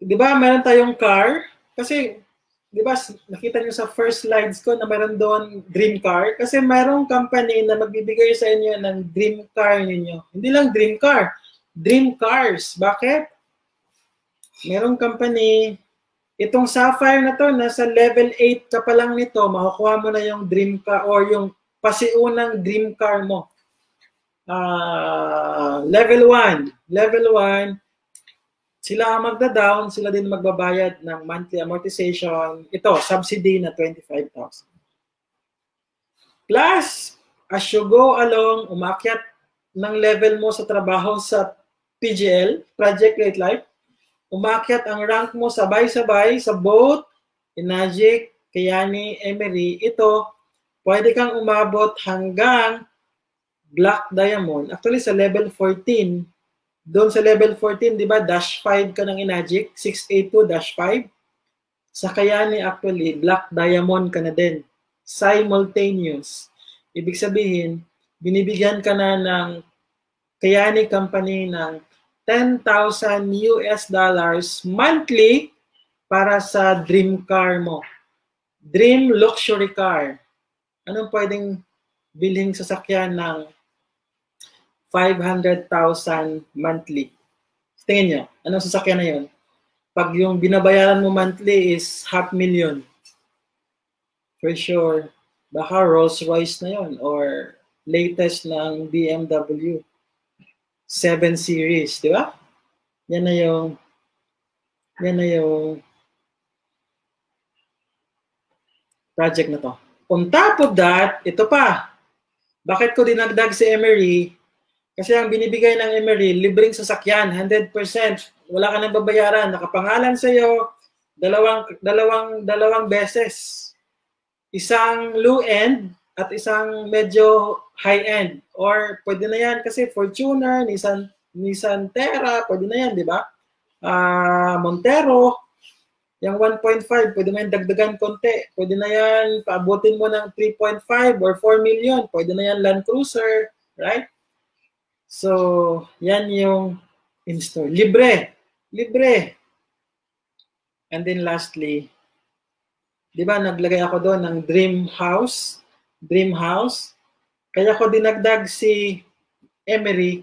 Di ba meron tayong car? Kasi, di ba nakita nyo sa first slides ko na meron doon dream car? Kasi mayroong company na magbibigay sa inyo ng dream car ninyo. Hindi lang dream car. Dream cars. Bakit? Merong company, itong Sapphire na to, nasa level 8 ka pa lang nito, makukuha mo na yung dream car or yung pasiunang dream car mo. Level 1. Level 1, sila ang magda-down, sila din magbabayad ng monthly amortization. Ito, subsidy na 25,000. Plus, as you go along, umakyat ng level mo sa trabaho sa PGL, Project Great Life, umakyat ang rank mo sabay-sabay sa both Enagic, Kiani, Emery. Ito, pwede kang umabot hanggang Black Diamond. Actually, sa level 14, doon sa level 14, di ba, dash 5 ka ng Enagic, 682 dash 5. Sa Kiani, actually, Black Diamond ka na din. Simultaneous. Ibig sabihin, binibigyan ka na ng Kiani company ng $10,000 monthly para sa dream car mo. Dream luxury car. Anong pwedeng bilhin sasakyan ng 500,000 monthly? Tingin nyo, anong sasakyan na yun? Pag yung binabayaran mo monthly is $500,000. For sure, baka Rolls Royce na yun or latest ng BMW 7 Series, di ba? Yan na yung project na to. On top of that, ito pa. Bakit ko dinagdag si Emery? Kasi ang binibigay ng Emery, libreng sasakyan, 100%. Wala ka nang babayaran. Nakapangalan sa iyo, dalawang beses. Isang low-end at isang medyo high-end. Or pwede na yan kasi Fortuner, Nissan Terra, pwede na yan, di ba? Montero, yung 1.5, pwede na yan dagdagan konti. Pwede na yan, paabutin mo ng 3.5 or 4 million. Pwede na yan Land Cruiser, right? So, yan yung in-store. Libre. Libre. And then lastly, di ba naglagay ako doon ng dream house. Dream house. Kaya ko dinagdag si Emery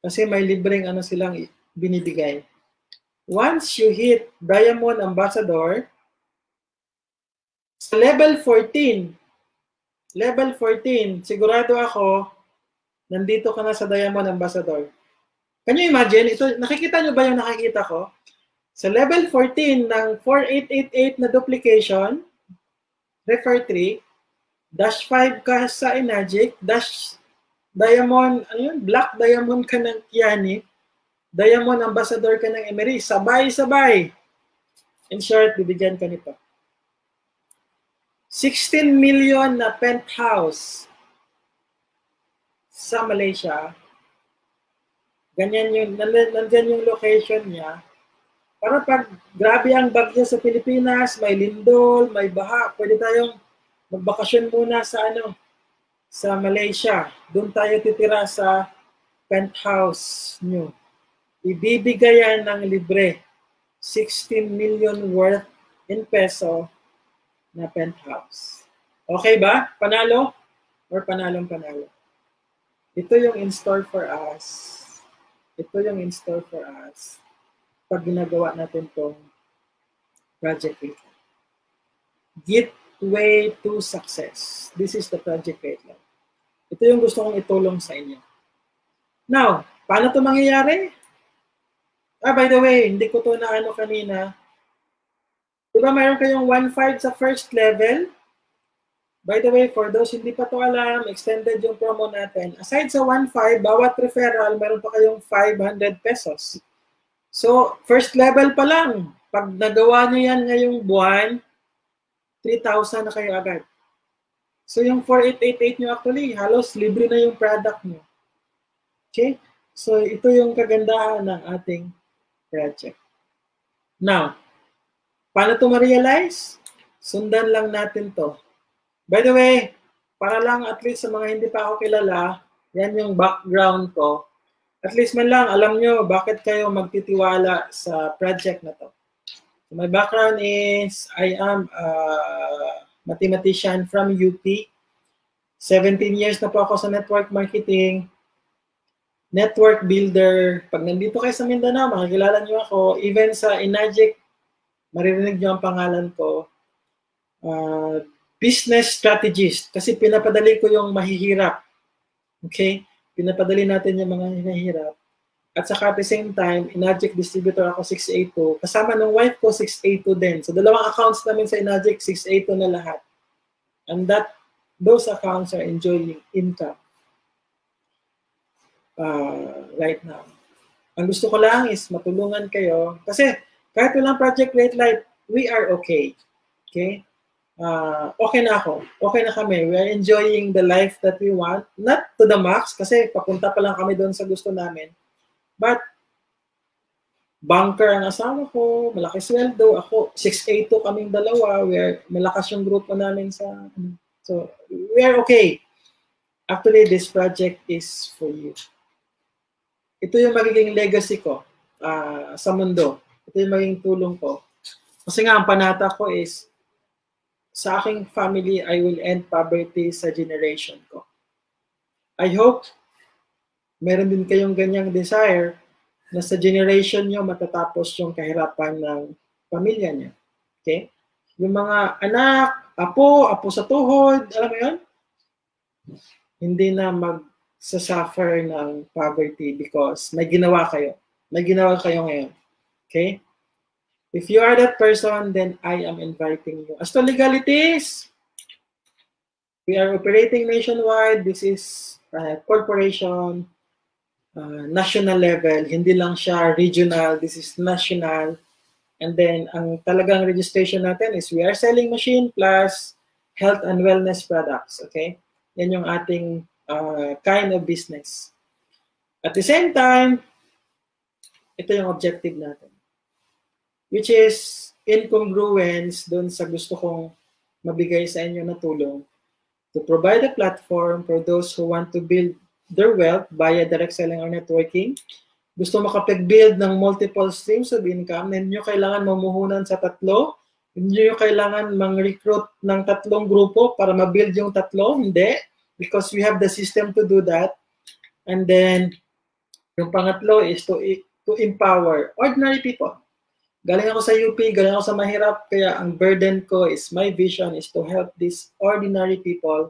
kasi may libreng ano silang binibigay. Once you hit Diamond Ambassador, sa level 14, sigurado ako, nandito ka na sa Diamond Ambassador. Can you imagine? Ito, nakikita nyo ba yung nakikita ko? Sa level 14 ng 4888 na duplication, refer 3, dash 5 ka sa Enagic, dash Diamond, ano yun? Black Diamond ka ng Kiani, Diamond Ambassador ka ng Emery, sabay-sabay. In short, bibigyan ka nito. 16 million na penthouse. sa Malaysia. Ganyan yung, nandyan yung location niya. Para pag grabe ang bagyo sa Pilipinas, may lindol, may baha, pwede tayong magbakasyon muna sa sa Malaysia. Doon tayo titira sa penthouse nyo. Ibibigay yan ng libre. 16 million worth in peso na penthouse. Okay ba? Panalo? Or panalong-panalo? Ito yung in store for us. Ito yung in store for us pag ginagawa natin tong Project Great Life. Gateway to success. This is the Project Great Life. Ito yung gusto kong itulong sa inyo. Now, paano ito mangyayari? By the way, hindi ko ito na kanina. Diba mayroon kayong 1.5 sa first level? By the way, for those hindi pa ito alam, extended yung promo natin. Aside sa 1.5, bawat referral, meron pa kayong 500 pesos. So, first level pa lang. Pag nagawa nyo yan ngayong buwan, 3,000 na kayo agad. So, yung 4,888 nyo actually, halos libre na yung product nyo. Okay? So, ito yung kagandahan ng ating project. Now, paano ito ma-realize? Sundan lang natin to. By the way, para lang at least sa mga hindi pa ako kilala, yan yung background ko. At least man lang, alam nyo bakit kayo magtitiwala sa project na to. So my background is, I am a mathematician from UP. 17 years na po ako sa network marketing, network builder. Pag nandito kayo sa Mindanao, makikilala nyo ako. Even sa Enagic, maririnig nyo ang pangalan ko. Business strategist. Kasi pinapadali ko yung mahihirap. Okay? Pinapadali natin yung mga hinahirap. At saka at the same time, Enagic distributor ako 682. Kasama ng wife ko 682 din. So dalawang accounts namin sa Enagic, 682 na lahat. And those accounts are enjoying income right now. Ang gusto ko lang is matulungan kayo. Kasi kahit walang Project Great Life, we are okay. Okay? Okay na ako. Okay na kami. We are enjoying the life that we want. Not to the max, kasi papunta pa lang kami doon sa gusto namin. But, banker ang asawa ko, malaki sweldo. Ako, 682 kaming dalawa. Malakas yung grupo namin sa... So, we are okay. Actually, this project is for you. Ito yung magiging legacy ko sa mundo. Ito yung magiging tulong ko. Kasi nga, ang panata ko is, sa aking family, I will end poverty sa generation ko. I hope meron din kayong ganyang desire na sa generation nyo matatapos yung kahirapan ng pamilya niya. Okay? Yung mga anak, apo sa tuhod, alam mo yun? Hindi na magsasuffer ng poverty because may ginawa kayo. May ginawa kayo ngayon. Okay? If you are that person, then I am inviting you. As to legalities, we are operating nationwide. This is corporation, national level. Hindi lang siya regional. This is national. And then, ang talagang registration natin is we are selling machine plus health and wellness products. Okay? Yan yung ating kind of business. At the same time, ito yung objective natin. Which is incongruence doon sa gusto kong mabigay sa inyo na tulong to provide a platform for those who want to build their wealth via direct selling or networking. Gusto makapag-build ng multiple streams of income, hindi nyo kailangan mamuhunan sa tatlo, hindi nyo kailangan mang-recruit ng tatlong grupo para ma-build yung tatlo, hindi. Because we have the system to do that. And then, yung pangatlo is to empower ordinary people. Galing ako sa UP, galing ako sa mahirap, kaya ang burden ko is, my vision is to help these ordinary people,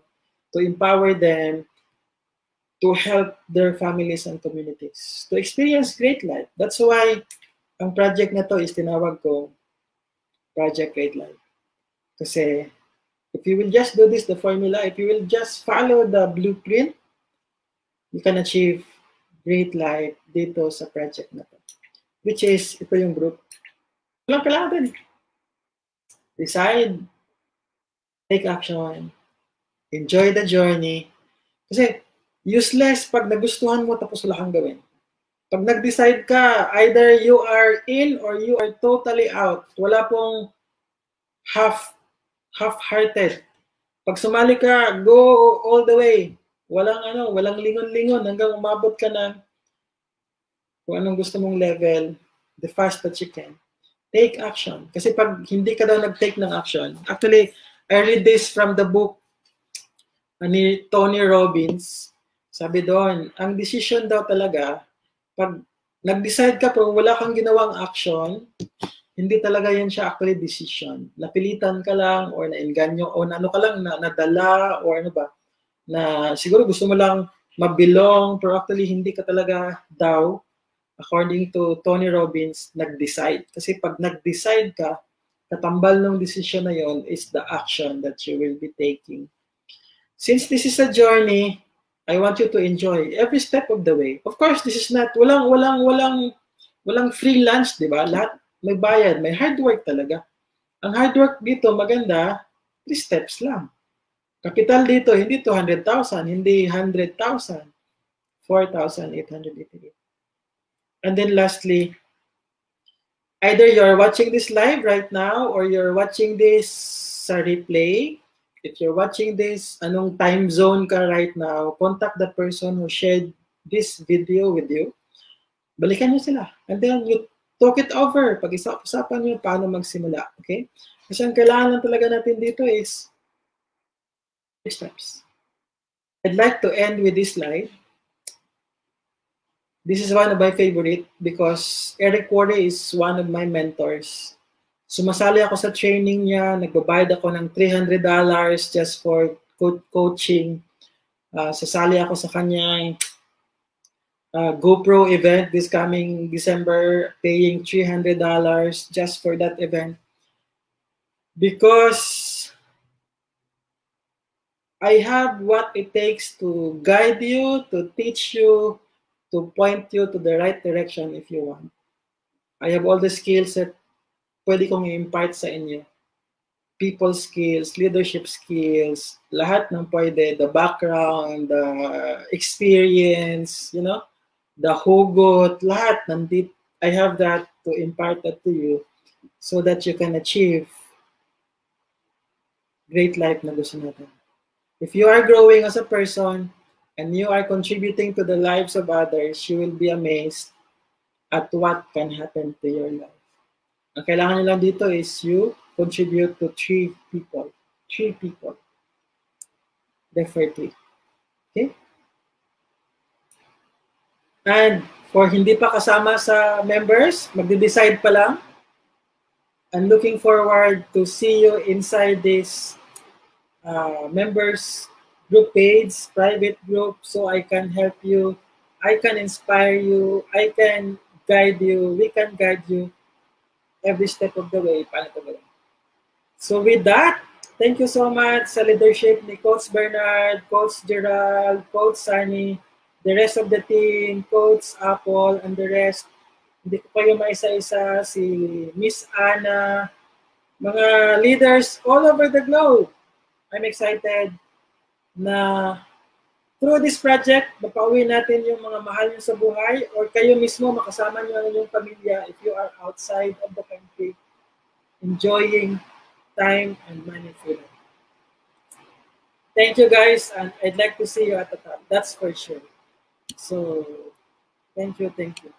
to empower them, to help their families and communities, to experience great life. That's why ang project na to is tinawag ko Project Great Life. Kasi if you will just do this, the formula, if you will just follow the blueprint, you can achieve great life dito sa project na to. Which is, ito yung group. Walang kailangan din. Decide, take action, enjoy the journey. Kasi Useless pag nagustuhan mo tapos wala kang gawin. Pag nag-decide ka, either you are in or you are totally out. Wala pong half-hearted. Pag sumali ka, go all the way. Walang lingon-lingon hanggang umabot ka ng kung anong gusto mong level, the fast that you can. Take action. Kasi pag hindi ka daw nag-take ng action, actually, I read this from the book ni Tony Robbins. Sabi doon, ang decision daw talaga, pag nag-decide ka pero wala kang ginawang action, hindi talaga yan siya actually decision. Napilitan ka lang or nainganyo o ano ka lang, nadala or ano ba, na siguro gusto mo lang mabilong pero actually hindi ka talaga daw, according to Tony Robbins, nag-decide. Kasi pag nag-decide ka, katambal ng decision na yon is the action that you will be taking. Since this is a journey, I want you to enjoy every step of the way. Of course, this is not, walang free lunch, di ba? Lahat may bayad, may hard work talaga. Ang hard work dito, maganda, 3 steps lang. Capital dito, hindi 200,000, hindi 100,000, 4,888. And then lastly, either you're watching this live right now or you're watching this sa replay. If you're watching this, anong time zone ka right now, contact the person who shared this video with you. Balikan nyo sila. And then you talk it over. Pag-isapan nyo paano magsimula. Okay? Kasi ang kailangan lang talaga natin dito is steps. I'd like to end with this slide. This is one of my favorite because Eric Worre is one of my mentors. Sumasali ako sa training niya, nagbabayad ako ng $300 just for coaching. Sasali ako sa kanyang GoPro event this coming December, paying $300 just for that event. Because I have what it takes to guide you, to teach you, to point you to the right direction if you want. I have all the skills that pwede kong i-impart sa inyo. People skills, leadership skills, lahat ng pwede, the background, the experience, you know, the hugot, lahat nandito. I have that to impart that to you so that you can achieve great life na gusto natin. If you are growing as a person and you are contributing to the lives of others, you will be amazed at what can happen to your life. Ang kailangan nyo lang dito is you contribute to 3 people. 3 people. Definitely. Okay? And for hindi pa kasama sa members, magde-decide pa lang. I'm looking forward to see you inside this members group page, private group, so I can help you, I can inspire you, I can guide you, we can guide you every step of the way. Paano ito gawin? So with that, thank you so much sa leadership ni Coach Bernard, Coach Gerald, Coach Sunny, the rest of the team, Coach Apple, and the rest. Hindi ko kayo maisa-isa, si Miss Anna, mga leaders all over the globe. I'm excited na through this project, mapauwi natin yung mga mahal nyo sa buhay or kayo mismo makasama nyo ang inyong pamilya if you are outside of the country, enjoying time and money freedom. Thank you guys, and I'd like to see you at the top. That's for sure. So, thank you, thank you.